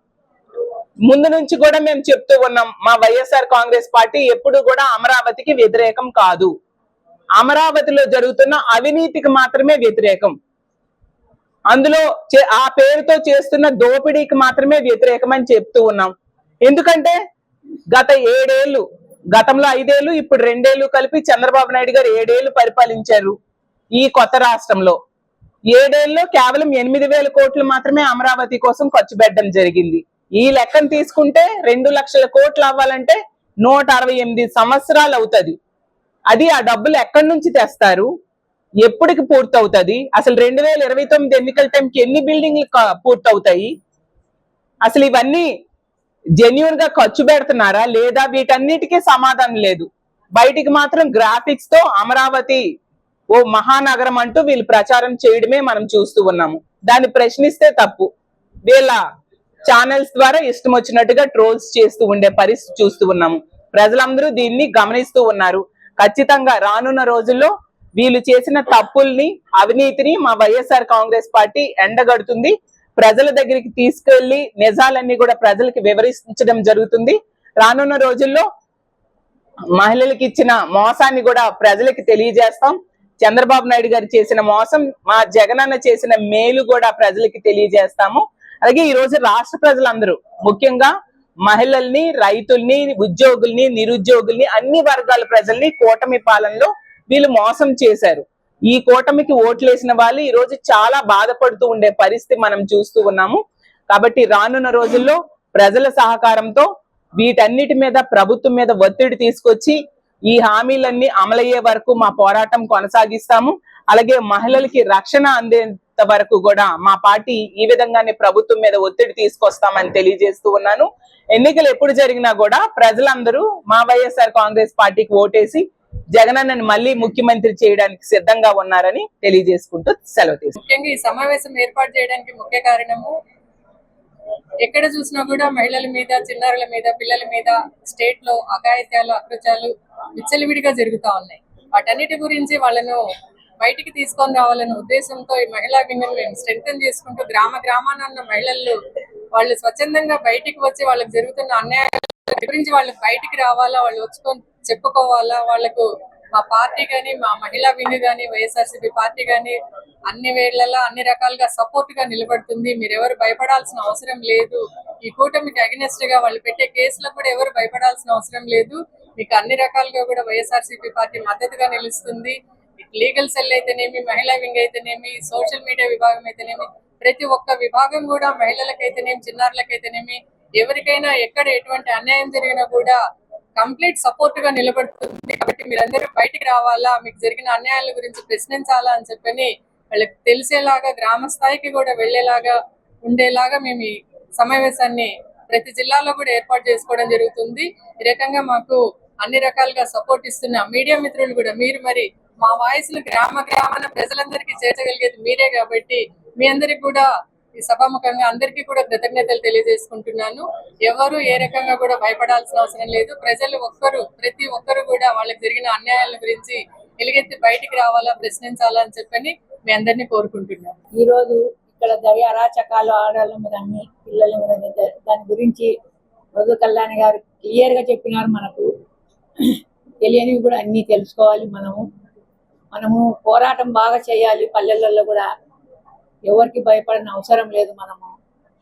ముందు నుంచి కూడా మేము చెప్తూ ఉన్నాం, మా వైఎస్ఆర్ కాంగ్రెస్ పార్టీ ఎప్పుడు కూడా అమరావతికి వ్యతిరేకం కాదు, అమరావతిలో జరుగుతున్న అవినీతికి మాత్రమే వ్యతిరేకం, అందులో ఆ పేరుతో చేస్తున్న దోపిడీకి మాత్రమే వ్యతిరేకం అని చెప్తూ ఉన్నాం. ఎందుకంటే గత 7 ఏళ్ళు, గతంలో 5 ఏళ్ళు, ఇప్పుడు 2 ఏళ్ళు కలిపి చంద్రబాబు నాయుడు గారు 7 ఏళ్ళు పరిపాలించారు ఈ కొత్త రాష్ట్రంలో. 7 ఏళ్ళలో కేవలం 8,000 కోట్లు మాత్రమే అమరావతి కోసం ఖర్చు పెట్టడం జరిగింది. ఈ లెక్కను తీసుకుంటే 2 లక్షల కోట్లు అవ్వాలంటే 168 సంవత్సరాలు అవుతుంది. అది ఆ డబ్బులు ఎక్కడి నుంచి తెస్తారు, ఎప్పటికి పూర్తవుతుంది, అసలు 2029 ఎన్నికల టైంకి ఎన్ని బిల్డింగ్లు పూర్తవుతాయి, అసలు ఇవన్నీ జెన్యూన్ గా ఖర్చు పెడుతున్నారా లేదా, వీటన్నిటికీ సమాధానం లేదు. బయటికి మాత్రం గ్రాఫిక్స్ తో అమరావతి ఓ మహానగరం అంటూ వీళ్ళు ప్రచారం చేయడమే మనం చూస్తూ ఉన్నాము. దాన్ని ప్రశ్నిస్తే తప్పు. వీళ్ళ ఛానల్స్ ద్వారా ఇష్టం వచ్చినట్టుగా ట్రోల్స్ చేస్తూ ఉండే పరిస్థితి చూస్తూ ఉన్నాము. ప్రజలందరూ దీన్ని గమనిస్తూ ఉన్నారు. ఖచ్చితంగా రానున్న రోజుల్లో వీళ్ళు చేసిన తప్పుల్ని, అవినీతిని మా వైఎస్ఆర్ కాంగ్రెస్ పార్టీ ఎండగడుతుంది. ప్రజల దగ్గరికి తీసుకెళ్లి నిజాలన్నీ కూడా ప్రజలకి వివరించడం జరుగుతుంది. రానున్న రోజుల్లో మహిళలకు ఇచ్చిన మోసాన్ని కూడా ప్రజలకి తెలియజేస్తాం. చంద్రబాబు నాయుడు గారు చేసిన మోసం, మా జగనన్న చేసిన మేలు కూడా ప్రజలకి తెలియజేస్తాము. అలాగే ఈ రోజు రాష్ట్ర ప్రజలందరూ, ముఖ్యంగా మహిళల్ని, రైతుల్ని, ఉద్యోగుల్ని, నిరుద్యోగుల్ని, అన్ని వర్గాల ప్రజల్ని కూటమి పాలనలో వీళ్ళు మోసం చేశారు. ఈ కూటమికి ఓట్లేసిన వాళ్ళు ఈ రోజు చాలా బాధపడుతూ ఉండే పరిస్థితి మనం చూస్తూ ఉన్నాము. కాబట్టి రానున్న రోజుల్లో ప్రజల సహకారంతో వీటన్నిటి మీద ప్రభుత్వం మీద ఒత్తిడి తీసుకొచ్చి ఈ హామీలన్నీ అమలయ్యే వరకు మా పోరాటం కొనసాగిస్తాము. అలాగే మహిళలకి రక్షణ అందేంత వరకు కూడా మా పార్టీ ఈ విధంగానే ప్రభుత్వం మీద ఒత్తిడి తీసుకొస్తామని తెలియజేస్తూ ఉన్నాను. ఎన్నికలు ఎప్పుడు జరిగినా కూడా ప్రజలందరూ మా వైఎస్ఆర్ కాంగ్రెస్ పార్టీకి ఓటేసి జగనన్నని మళ్ళీ ముఖ్యమంత్రి చేయడానికి సిద్ధంగా ఉన్నారని తెలియజేసుకుంటూ సెలవు తీసుకుంటాం. ముఖ్యంగా ఈ సమావేశం ఏర్పాటు చేయడానికి ముఖ్య కారణము, ఎక్కడ చూసినా కూడా మహిళల మీద, చిన్నారుల మీద, పిల్లల మీద స్టేట్ లో అఘాయిత్యాలు, అకృత్యాలు విచ్చలవిడిగా జరుగుతా ఉన్నాయి. వాటన్నిటి గురించి వాళ్ళను బయటికి తీసుకొని రావాలనే ఉద్దేశంతో ఈ మహిళా వింగ్ను మేము స్ట్రెంథెన్ చేసుకుంటూ గ్రామాన ఉన్న మహిళలు వాళ్ళు స్వచ్ఛందంగా బయటికి వచ్చి వాళ్ళకి జరుగుతున్న అన్యాయాల గురించి వాళ్ళు బయటికి రావాలా, వాళ్ళు వచ్చుకొని చెప్పుకోవాలా. వాళ్ళకు మా పార్టీ గాని, మా మహిళా వింగ్ గాని, వైఎస్ఆర్సీపీ పార్టీ గాని అన్ని వేళ్లలో అన్ని రకాలుగా సపోర్ట్ గా నిలబడుతుంది. మీరెవరు భయపడాల్సిన అవసరం లేదు. ఈ కూటమికి అగెనెస్ట్ గా వాళ్ళు పెట్టే కేసులకు కూడా ఎవరు భయపడాల్సిన అవసరం లేదు. మీకు అన్ని రకాలుగా కూడా వైఎస్ఆర్సీపీ పార్టీ మద్దతుగా నిలుస్తుంది. లీగల్ సెల్ అయితేనేమి, మహిళా వింగ్ అయితేనేమి, సోషల్ మీడియా విభాగం అయితేనేమి, ప్రతి ఒక్క విభాగం కూడా మహిళలకైతేనేమి, చిన్నారులకైతేనేమి, ఎవరికైనా ఎక్కడ ఎటువంటి అన్యాయం జరిగినా కూడా కంప్లీట్ సపోర్ట్ గా నిలబడుతుంది. కాబట్టి మీరందరూ బయటికి రావాలా, మీకు జరిగిన అన్యాయాల గురించి ప్రశ్నించాలా అని చెప్పని వాళ్ళకి తెలిసేలాగా, గ్రామ స్థాయికి కూడా వెళ్లేలాగా ఉండేలాగా మేము ఈ సమావేశాన్ని ప్రతి జిల్లాలో కూడా ఏర్పాటు చేసుకోవడం జరుగుతుంది. ఈ రకంగా మాకు అన్ని రకాలుగా సపోర్ట్ ఇస్తున్న మీడియా మిత్రులు కూడా, మీరు మరి మా వాయిస్ ను గ్రామాన ప్రజలందరికీ చేర్చగలిగేది మీరే కాబట్టి మీ అందరికి కూడా ఈ సభాముఖంగా అందరికీ కూడా కృతజ్ఞతలు తెలియజేసుకుంటున్నాను. ఎవరు ఏ రకంగా కూడా భయపడాల్సిన అవసరం లేదు. ప్రజలు ప్రతి ఒక్కరు కూడా వాళ్ళకి జరిగిన అన్యాయాల గురించి ఎలుగెత్తి బయటికి రావాలా, ప్రశ్నించాలా అని చెప్పని మీ అందరినీ కోరుకుంటున్నాను. ఈ రోజు ఇక్కడ జరిగే అరాచకాలు, ఆడవాళ్ళ మీద అన్ని పిల్లల మీద దాని గురించి వరద కళ్యాణ్ గారు క్లియర్ గా చెప్పినారు. మనకు తెలియనివి కూడా అన్ని తెలుసుకోవాలి. మనము పోరాటం బాగా చేయాలి. పల్లెలలో కూడా ఎవరికి భయపడిన అవసరం లేదు.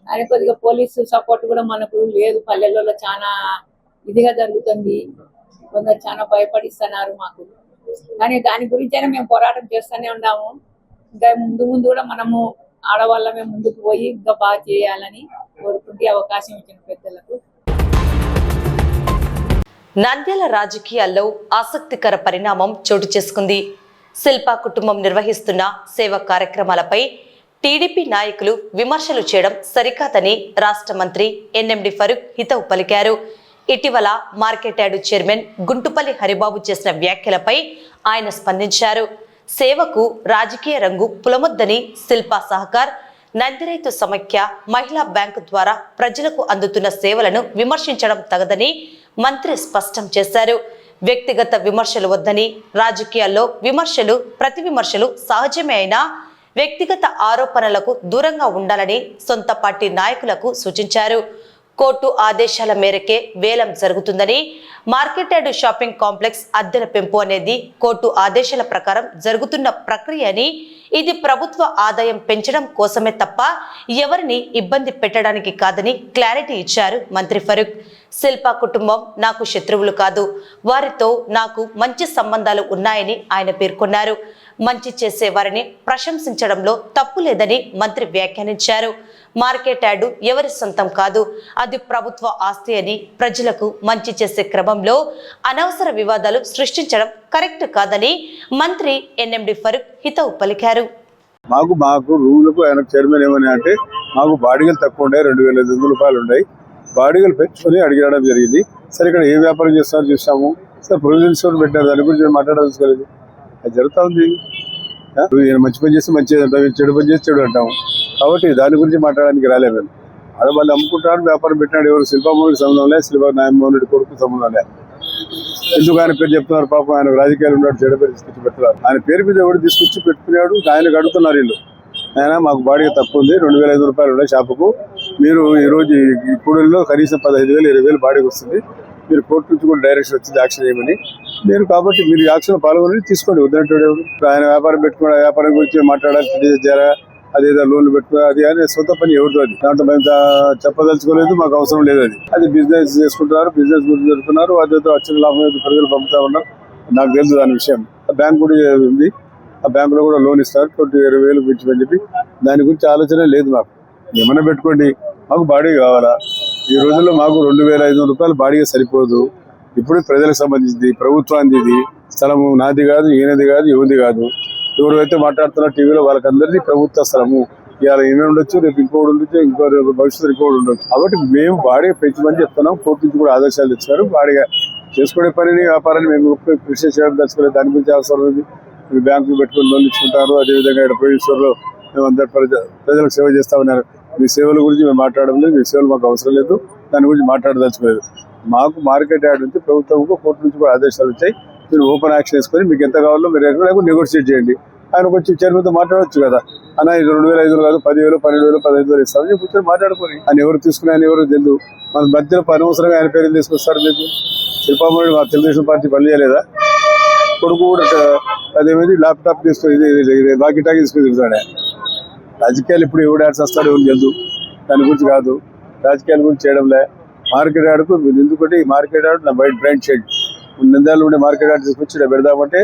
అని కొద్దిగా పోలీసు సపోర్ట్ కూడా మనకు లేదు. పల్లెలలో చాలా ఇదిగా జరుగుతుంది. కొందరు చాలా భయపడిస్తున్నారు మాకు. కానీ దాని గురించైనా మేము పోరాటం చేస్తూనే ఉన్నాము. ఇంకా ముందు కూడా మనము ఆడవాళ్ళమే ముందుకు పోయి ఇంకా బాగా చేయాలని కోరుకుంటే అవకాశం ఇచ్చిన పెద్దలకు. నంద్యాల రాజకీయాల్లో ఆసక్తికర పరిణామం చోటు చేసుకుంది. శిల్పా కుటుంబం నిర్వహిస్తున్న సేవా కార్యక్రమాలపై టీడీపీ నాయకులు విమర్శలు చేయడం సరికాదని రాష్ట్ర మంత్రి ఎన్ఎండి ఫరూక్ హితవు పలికారు. ఇటీవల market yard chairman Guntupalli Haribabu చేసిన వ్యాఖ్యలపై ఆయన స్పందించారు. సేవకు రాజకీయ రంగు పులమొద్దని శిల్పా సహకార్, నందిరైతు సమైక్య, మహిళా బ్యాంకు ద్వారా ప్రజలకు అందుతున్న సేవలను విమర్శించడం తగదని మంత్రి స్పష్టం చేశారు. వ్యక్తిగత విమర్శలు వద్దని, రాజకీయాల్లో ప్రతి విమర్శలు సహజమే అయినా వ్యక్తిగత ఆరోపణలకు దూరంగా ఉండాలని సొంత పార్టీ నాయకులకు సూచించారు. కోర్టు ఆదేశాల మేరకే వేలం జరుగుతుందని, మార్కెట్ యార్డు షాపింగ్ కాంప్లెక్స్ అద్దెల పెంపు అనేది కోర్టు ఆదేశాల ప్రకారం జరుగుతున్న ప్రక్రియ అని, ఇది ప్రభుత్వ ఆదాయం పెంచడం కోసమే తప్ప ఎవరిని ఇబ్బంది పెట్టడానికి కాదని క్లారిటీ ఇచ్చారు మంత్రి ఫరూక్. శిల్పా కుటుంబం నాకు శత్రువులు కాదు, వారితో నాకు మంచి సంబంధాలు ఉన్నాయని ఆయన పేర్కొన్నారు. మంచి చేసే వారిని ప్రశంసించడంలో తప్పు లేదని మంత్రి వ్యాఖ్యానించారు. మార్కెట్ యార్డు ఎవరి సొంతం కాదు, అది ప్రభుత్వ ఆస్తి అని, ప్రజలకు మంచి చేసే క్రమంలో అనవసర వివాదాలు సృష్టించడం కరెక్ట్ కాదని మంత్రి ఎన్ఎండి ఫరూక్ హితవు పలికారు. మాకు రూములకు ఆయన చైర్మన్ ఏమని అంటే మాకు బాడిగలు తక్కువ ఉన్నాయి, 2,500 రూపాయలు ఉన్నాయి, బాడిగలు పెంచుకొని అడిగడం జరిగింది. సరే ఇక్కడ ఏ వ్యాపారం చేస్తారో చూసాము, సరే ప్రొవిజన్స్ పెట్టారు, దాని గురించి మాట్లాడాల్సుకోలేదు. అది జరుగుతూ ఉంది. మంచి పని చేస్తే మంచిది అంటాం, చెడు పని చేస్తే చెడు అంటాము. కాబట్టి దాని గురించి మాట్లాడడానికి రాలేదు. అక్కడ వాళ్ళు అమ్ముకుంటారు, వ్యాపారం పెట్టినాడు. ఎవరు శిల్పామోహన్ సంబంధం లేదు, శిల్పా నారాయణమోహన్ రెడ్డి కొడుకు సంబంధం లేదు. ఎందుకు ఆయన పేరు చెప్తున్నారు? పాపం ఆయన రాజకీయాలు ఉన్నాడు, చెడు పేరు తీసుకొచ్చి పెడుతున్నారు. ఆయన పేరు మీద ఎవరు తీసుకొచ్చి పెట్టుకున్నాడు, ఆయనకు అడుగుతున్నారు వీళ్ళు. ఆయన మాకు బాడిగ తక్కువ ఉంది, 2,500 రూపాయలు ఉన్నాయి షాపుకు, మీరు ఈరోజు ఈ కూడలిలో కనీసం 15,000 20,000 బాడిగ వస్తుంది, మీరు కోర్టు నుంచి కూడా డైరెక్షన్ వచ్చింది యాక్షన్ చేయమని. మీరు కాబట్టి మీరు యాక్షన్ పాల్గొని తీసుకోండి. వద్దంటాడు ఆయన వ్యాపారం పెట్టుకున్న వ్యాపారం గురించి మాట్లాడాలి, అదేదో లోన్లు పెట్టుకుని అది అని సొంత పని ఎవరితో, అది దాంట్లో మేము చెప్పదలుచుకోలేదు, మాకు అవసరం లేదు. అది బిజినెస్ చేసుకుంటున్నారు, బిజినెస్ గురించి జరుగుతున్నారు, అదేదో వచ్చిన లాభం ప్రజలు పంపుతా ఉన్నారు. నాకు తెలుసు దాని విషయం. బ్యాంక్ కూడా ఉంది, ఆ బ్యాంకులో కూడా లోన్ ఇస్తారు 20,000 పెంచమని చెప్పి. దాని గురించి ఆలోచన లేదు మాకు. ఏమైనా పెట్టుకోండి, మాకు బాడీ కావాలా. ఈ రోజుల్లో మాకు 2,500 రూపాయలు బాడీగా సరిపోదు. ఇప్పుడు ప్రజలకు సంబంధించింది, ప్రభుత్వానికి ఇది స్థలము, నాది కాదు, ఈయనది కాదు, ఎవరిది కాదు. ఎవరైతే మాట్లాడుతున్నా టీవీలో వాళ్ళకందరిది ప్రభుత్వ స్థలము. ఇవాళ ఈయన ఉండొచ్చు, రేపు ఇంకోటి ఉండొచ్చు, ఇంకో రేపు భవిష్యత్తు ఇంకోటి ఉండొచ్చు. కాబట్టి మేము బాడీగా పెంచమని చెప్తున్నాం. కోర్టు నుంచి కూడా ఆదేశాలు ఇచ్చారు. బాడీగా చేసుకునే పనిని, వ్యాపారాన్ని మేము కృషి చేయడం తెలుసుకోలేదు. దాని గురించి అవసరం ఉంది. బ్యాంకులు పెట్టుకుని లోన్లు ఇచ్చుకుంటారు. అదేవిధంగా ఇక్కడ ప్రొడ్యూసర్లో మేము అందరు ప్రజలకు సేవ చేస్తా ఉన్నారు. మీ సేవల గురించి మేము మాట్లాడడం లేదు, మీ సేవలు మాకు అవసరం లేదు, దాని గురించి మాట్లాడదలుచుకోలేదు. మాకు మార్కెట్ యార్డ్ నుంచి ప్రభుత్వంకు కోర్టు నుంచి కూడా ఆదేశాలు వచ్చాయి. మీరు ఓపెన్ యాక్షన్ వేసుకొని మీకు ఎంత కావాలో మీరు నెగోషియేట్ చేయండి. ఆయన కొంచెం చైర్మన్తో మాట్లాడవచ్చు కదా, అన్న ఇది 2,500 కాదు, 10,000 12,000 15,000 ఇస్తామని కూర్చొని మాట్లాడుకొని. ఆయన ఎవరు తీసుకుని ఆయన ఎవరు తెలుసు. మన మధ్యలో అనవసరంగా ఆయన పేరు తీసుకొస్తారు. మీకు శిల్పామోహన్ మా తెలుగుదేశం పార్టీ పని చేయలేదా? కొడుకు కూడా అదేమైంది ల్యాప్టాప్ తీసుకొని వాకిటాకి తీసుకొని తిరుగుతాడు. రాజకీయాలు ఇప్పుడు ఎవడు యాడ్స్ వస్తాడు ఎవరు తెలుసు. దాని గురించి కాదు, రాజకీయాల గురించి చేయడంలే. మార్కెట్ యార్డుకు ఎందుకంటే ఈ మార్కెట్ యార్డు నా బయట బ్రాండ్ షెడ్ నిందాలు ఉండే మార్కెట్ యార్డు తీసుకొచ్చి పెడదామంటే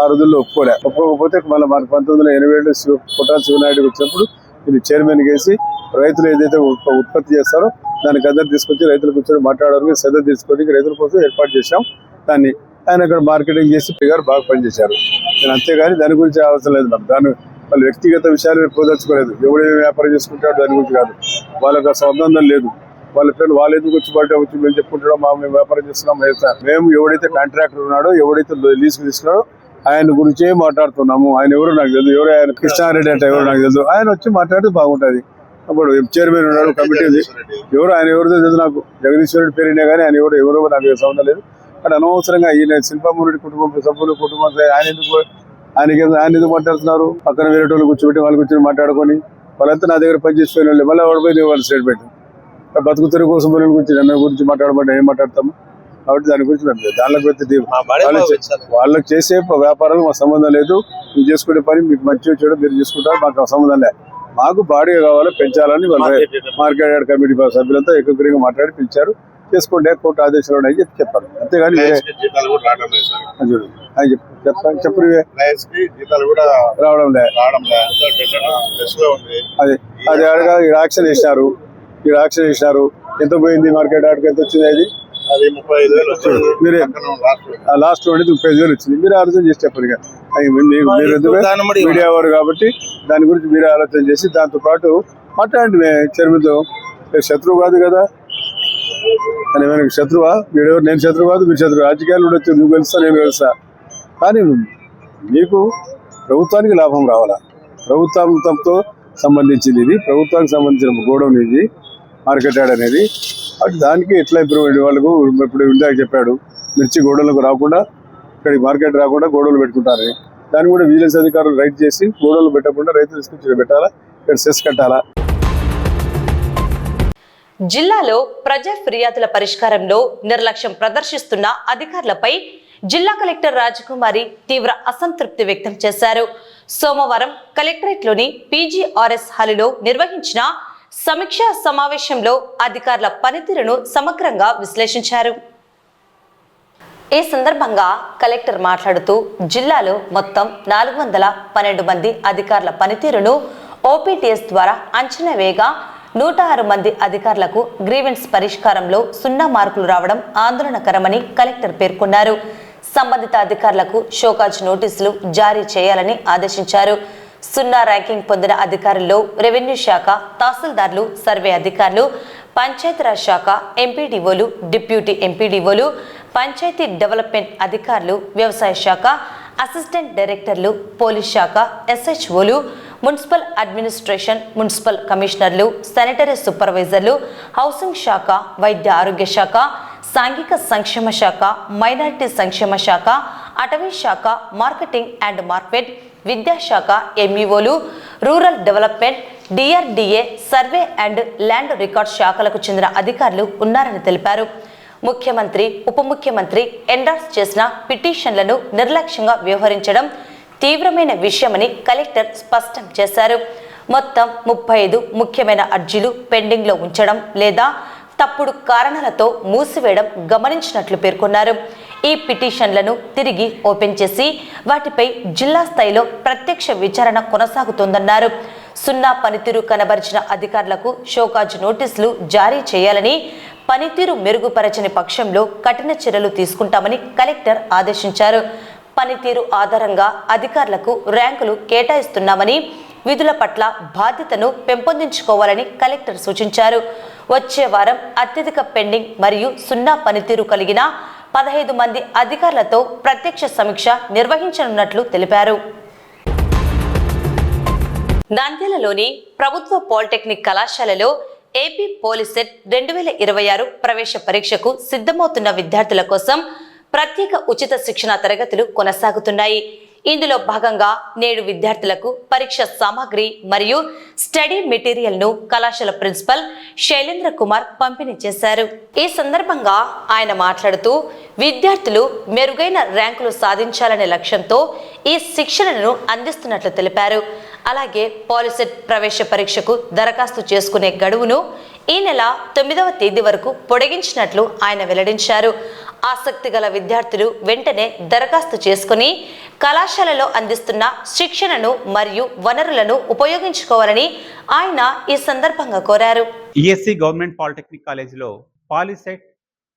ఆ రోజుల్లో ఒప్పుకోకపోతే మళ్ళీ 1987 కొట్టాల శివనాయుడు వచ్చినప్పుడు ఇది చైర్మన్ వేసి రైతులు ఏదైతే ఉత్పత్తి చేస్తారో దానికి అందరు తీసుకొచ్చి రైతులు కూర్చొని మాట్లాడడానికి శ్రద్ధ తీసుకోవడానికి రైతుల కోసం ఏర్పాటు చేశాం. దాన్ని ఆయన అక్కడ మార్కెటింగ్ చేసి గారు బాగా పనిచేశారు. నేను అంతేగాని దాని గురించి అవసరం లేదు. నాకు దాని వాళ్ళ వ్యక్తిగత విషయాలు పోదలుచుకోలేదు. ఎవడేమి వ్యాపారం చేసుకుంటాడో దాని గురించి కాదు, వాళ్ళకి సంబంధం లేదు. వాళ్ళ పేరు వాళ్ళు ఎందుకు వచ్చి బయట వచ్చి మేము చెప్పుకుంటాడో మేము వ్యాపారం చేస్తున్నాం. మేము ఎవడైతే కాంట్రాక్టర్ ఉన్నాడో, ఎవడైతే లీజుకు తీసుకున్నాడో ఆయన గురించే మాట్లాడుతున్నాము. ఆయన ఎవరు నాకు తెలియదు, ఎవరు ఆయన కృష్ణారెడ్డి అంటే ఎవరు నాకు తెలియదు. ఆయన వచ్చి మాట్లాడితే బాగుంటది. అప్పుడు చైర్మన్ ఉన్నాడు, కమిటీ ఉంది, ఎవరు ఆయన ఎవరిదో తెలియదు నాకు. జగదీశ్వర రెడ్డి పేరునే కానీ ఆయన ఎవరో నాకు సంబంధం లేదు. అక్కడ అనవసరంగా ఈయన శిల్పామురెడ్డి కుటుంబం సభ్యులు కుటుంబం ఆయన ఎందుకు మాట్లాడుతున్నారు? పక్కన వేరే వాళ్ళు కూర్చోబెట్టి వాళ్ళు కూర్చొని మాట్లాడుకొని వాళ్ళంతా నా దగ్గర పనిచేసుకునే వాళ్ళు మళ్ళీ వాడిపోయింది వాళ్ళు స్టేట్మెంట్. బతుకుతెరు కోసం గురించి నన్ను గురించి మాట్లాడమంటే ఏం మాట్లాడతాము? కాబట్టి దాని గురించి వాళ్ళకి చేసే వ్యాపారం మాకు సంబంధం లేదు. మీరు చేసుకునే పని మీకు మంచిగా చేయడం మీరు చేసుకుంటారు, మాకు సంబంధం లేదు. మాకు బాడీగా కావాలి, పెంచాలని వాళ్ళు మార్కెట్ యార్డ్ కమిటీ సభ్యులంతా ఏకగ్రీవంగా మాట్లాడి పిలిచారు. చేసుకోండి, కోర్టు ఆదేశాలు ఉన్నాయి చెప్పి చెప్పాలి. అంతేగాని చెప్పు రావడం లేదు. అది అడగా యాక్షన్ వేసినారు. ఎంత పోయింది మార్కెట్ యార్డ్కి? ఎంత వచ్చింది? అది 35,000 మీరే లాస్ట్ లో 35,000 వచ్చింది. మీరే ఆలోచన చేసి చెప్పారు. మీడియా వారు కాబట్టి దాని గురించి మీరే ఆలోచన చేసి దాంతో పాటు మాట్లాడండి. చర్మతో శత్రువు కాదు కదా, అని మనకి శత్రువా? వీడెవరు? నేను శత్రువు కాదు, మీరు శత్రువు. రాజకీయాలు ఉండొచ్చు, నువ్వు గెలుస్తా నేను గెలుస్తా, కానీ మీకు ప్రభుత్వానికి లాభం రావాలా? ప్రభుత్వంతో సంబంధించింది ఇది, ప్రభుత్వానికి సంబంధించిన గోడౌన్ ఇది మార్కెట్ యార్డ్ అనేది. అటు దానికి ఎట్లా ఇంప్రూవ్మెంట్ వాళ్ళకు ఇప్పుడు ఇందాక చెప్పాడు, మిర్చి గోడౌన్లకు రాకుండా, ఇక్కడికి మార్కెట్ రాకుండా గోడౌన్లు పెట్టుకుంటారని. దాన్ని కూడా విజిలెన్స్ అధికారులు రైట్ చేసి గోడౌన్లు పెట్టకుండా రైతులు తీసుకొచ్చి పెట్టాలా, ఇక్కడ సెస్ కట్టాలా. జిల్లాలో ప్రజా ఫిర్యాదుల పరిష్కారంలో నిర్లక్ష్యం ప్రదర్శిస్తున్న అధికారులపై జిల్లా కలెక్టర్ రాజకుమారి తీవ్ర అసంతృప్తి వ్యక్తం చేశారు. సోమవారం కలెక్టరేట్లోని పీజీఆర్ఎస్ హాలులో నిర్వహించిన సమీక్షా సమావేశంలో అధికారుల పనితీరును సమగ్రంగా విశ్లేషించారు. ఈ సందర్భంగా కలెక్టర్ మాట్లాడుతూ జిల్లాలో మొత్తం 412 మంది అధికారుల పనితీరును ఓపీటీఎస్ ద్వారా అంచనా వేయగా 106 మంది అధికారులకు గ్రీవెన్స్ పరిష్కారంలో 0 మార్కులు రావడం ఆందోళనకరమని కలెక్టర్ పేర్కొన్నారు. సంబంధిత అధికారులకు షోకాజ్ నోటీసులు జారీ చేయాలని ఆదేశించారు. 0 ర్యాంకింగ్ పొందిన అధికారుల్లో రెవెన్యూ శాఖ, తహసీల్దార్లు, సర్వే అధికారులు, పంచాయతీరాజ్ శాఖ, ఎంపీడీఓలు, డిప్యూటీ ఎంపీడీఓలు, పంచాయతీ డెవలప్మెంట్ అధికారులు, వ్యవసాయ శాఖ, అసిస్టెంట్ డైరెక్టర్లు, పోలీస్ శాఖ, ఎస్హెచ్ఓలు, మున్సిపల్ అడ్మినిస్ట్రేషన్, మున్సిపల్ కమిషనర్లు, శానిటరీ సూపర్వైజర్లు, హౌసింగ్ శాఖ, వైద్య ఆరోగ్య శాఖ, సాంఘిక సంక్షేమ శాఖ, మైనారిటీ సంక్షేమ శాఖ, అటవీ శాఖ, మార్కెటింగ్ అండ్ మార్కెట్, విద్యాశాఖ, ఎంఈఓలు, rural development, DRDA, survey and land record శాఖలకు చెందిన అధికారులు ఉన్నారని తెలిపారు. ముఖ్యమంత్రి, ఉప ముఖ్యమంత్రి ఎండార్స్ చేసిన పిటిషన్లను నిర్లక్ష్యంగా వ్యవహరించడం తీవ్రమైన విషయమని కలెక్టర్ స్పష్టం చేశారు. మొత్తం 35 ముఖ్యమైన అర్జీలు పెండింగ్లో ఉంచడం లేదా తప్పుడు కారణాలతో మూసివేయడం గమనించినట్లు పేర్కొన్నారు. ఈ పిటిషన్లను తిరిగి ఓపెన్ చేసి వాటిపై జిల్లా స్థాయిలో ప్రత్యక్ష విచారణ కొనసాగుతోందన్నారు. 0 పనితీరు కనబరిచిన అధికారులకు షోకాజ్ నోటీసులు జారీ చేయాలని, పనితీరు మెరుగుపరచని పక్షంలో కఠిన చర్యలు తీసుకుంటామని కలెక్టర్ ఆదేశించారు. పనితీరు ఆధారంగా అధికారులకు ర్యాంకులు కేటాయిస్తున్నామని, విధుల పట్ల బాధ్యతను పెంపొందించుకోవాలని కలెక్టర్ సూచించారు. వచ్చే వారం అత్యధిక పెండింగ్ మరియు 0 పనితీరు కలిగిన 15 మంది అధికారులతో ప్రత్యక్ష సమీక్ష నిర్వహించనున్నట్లు తెలిపారు. నంద్యాలలోని ప్రభుత్వ పాలిటెక్నిక్ కళాశాలలో ఏపీ పోలీసెట్ 2026 ప్రవేశ పరీక్షకు సిద్ధమవుతున్న విద్యార్థుల కోసం ప్రత్యేక ఉచిత శిక్షణ తరగతులు కొనసాగుతున్నాయి. ఇందులో భాగంగా నేడు విద్యార్థులకు పరీక్ష సామాగ్రి మరియు స్టడీ మెటీరియల్ ను కళాశాల ప్రిన్సిపల్ శైలేంద్ర కుమార్ పంపిణీ చేశారు. ఈ సందర్భంగా ఆయన మాట్లాడుతూ విద్యార్థులు మెరుగైన ర్యాంకులు సాధించాలనే లక్ష్యంతో ఈ శిక్షణను అందిస్తున్నట్లు తెలిపారు. అలాగే పాలిసెట్ ప్రవేశ పరీక్షకు దరఖాస్తు చేసుకునే గడువును ఈ నెల 9వ తేదీ వరకు పొడిగించినట్లు ఆయన వెల్లడించారు. ఆసక్తి గల విద్యార్థులు వెంటనే దరఖాస్తు చేసుకుని కళాశాలలో అందిస్తున్న శిక్షణను మరియు వనరులను ఉపయోగించుకోవాలని ఆయన ఈ సందర్భంగా కోరారు. ఈఎస్సి గవర్నమెంట్ పాలిటెక్నిక్ కాలేజీలో పాలిసెట్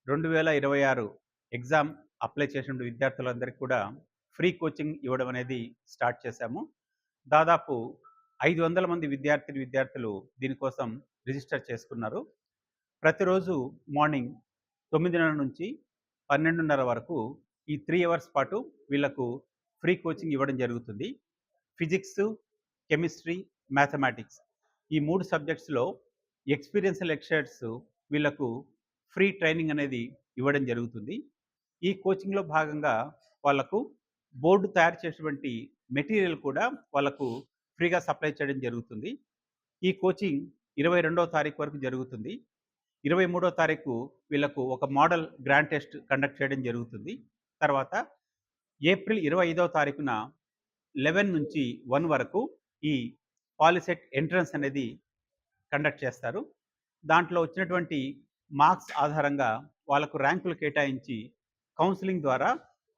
2026 ఎగ్జామ్ అప్లై చేసిన విద్యార్థులందరికీ కూడా ఫ్రీ కోచింగ్ ఇవ్వడం అనేది స్టార్ట్ చేశాము. దాదాపు 500 మంది విద్యార్థులు దీనికోసం రిజిస్టర్ చేసుకున్నారు. ప్రతిరోజు మార్నింగ్ 9:30 నుంచి 12:30 వరకు ఈ 3 అవర్స్ పాటు వీళ్లకు ఫ్రీ కోచింగ్ ఇవ్వడం జరుగుతుంది. ఫిజిక్స్, కెమిస్ట్రీ, మ్యాథమెటిక్స్ ఈ 3 సబ్జెక్ట్స్లో ఎక్స్పీరియన్స్ లెక్చరర్స్ వీళ్ళకు ఫ్రీ ట్రైనింగ్ అనేది ఇవ్వడం జరుగుతుంది. ఈ కోచింగ్లో భాగంగా వాళ్ళకు బోర్డు తయారు చేసేటువంటి మెటీరియల్ కూడా వాళ్ళకు ఫ్రీగా సప్లై చేయడం జరుగుతుంది. ఈ కోచింగ్ 22వ తారీఖు వరకు జరుగుతుంది. 23వ తారీఖు వీళ్ళకు ఒక మోడల్ గ్రాండ్ టెస్ట్ కండక్ట్ చేయడం జరుగుతుంది. తర్వాత ఏప్రిల్ 25వ తారీఖున 11 నుంచి 1 వరకు ఈ పాలిసెట్ ఎంట్రన్స్ అనేది కండక్ట్ చేస్తారు. దాంట్లో వచ్చినటువంటి మార్క్స్ ఆధారంగా వాళ్ళకు ర్యాంకులు కేటాయించి కౌన్సిలింగ్ ద్వారా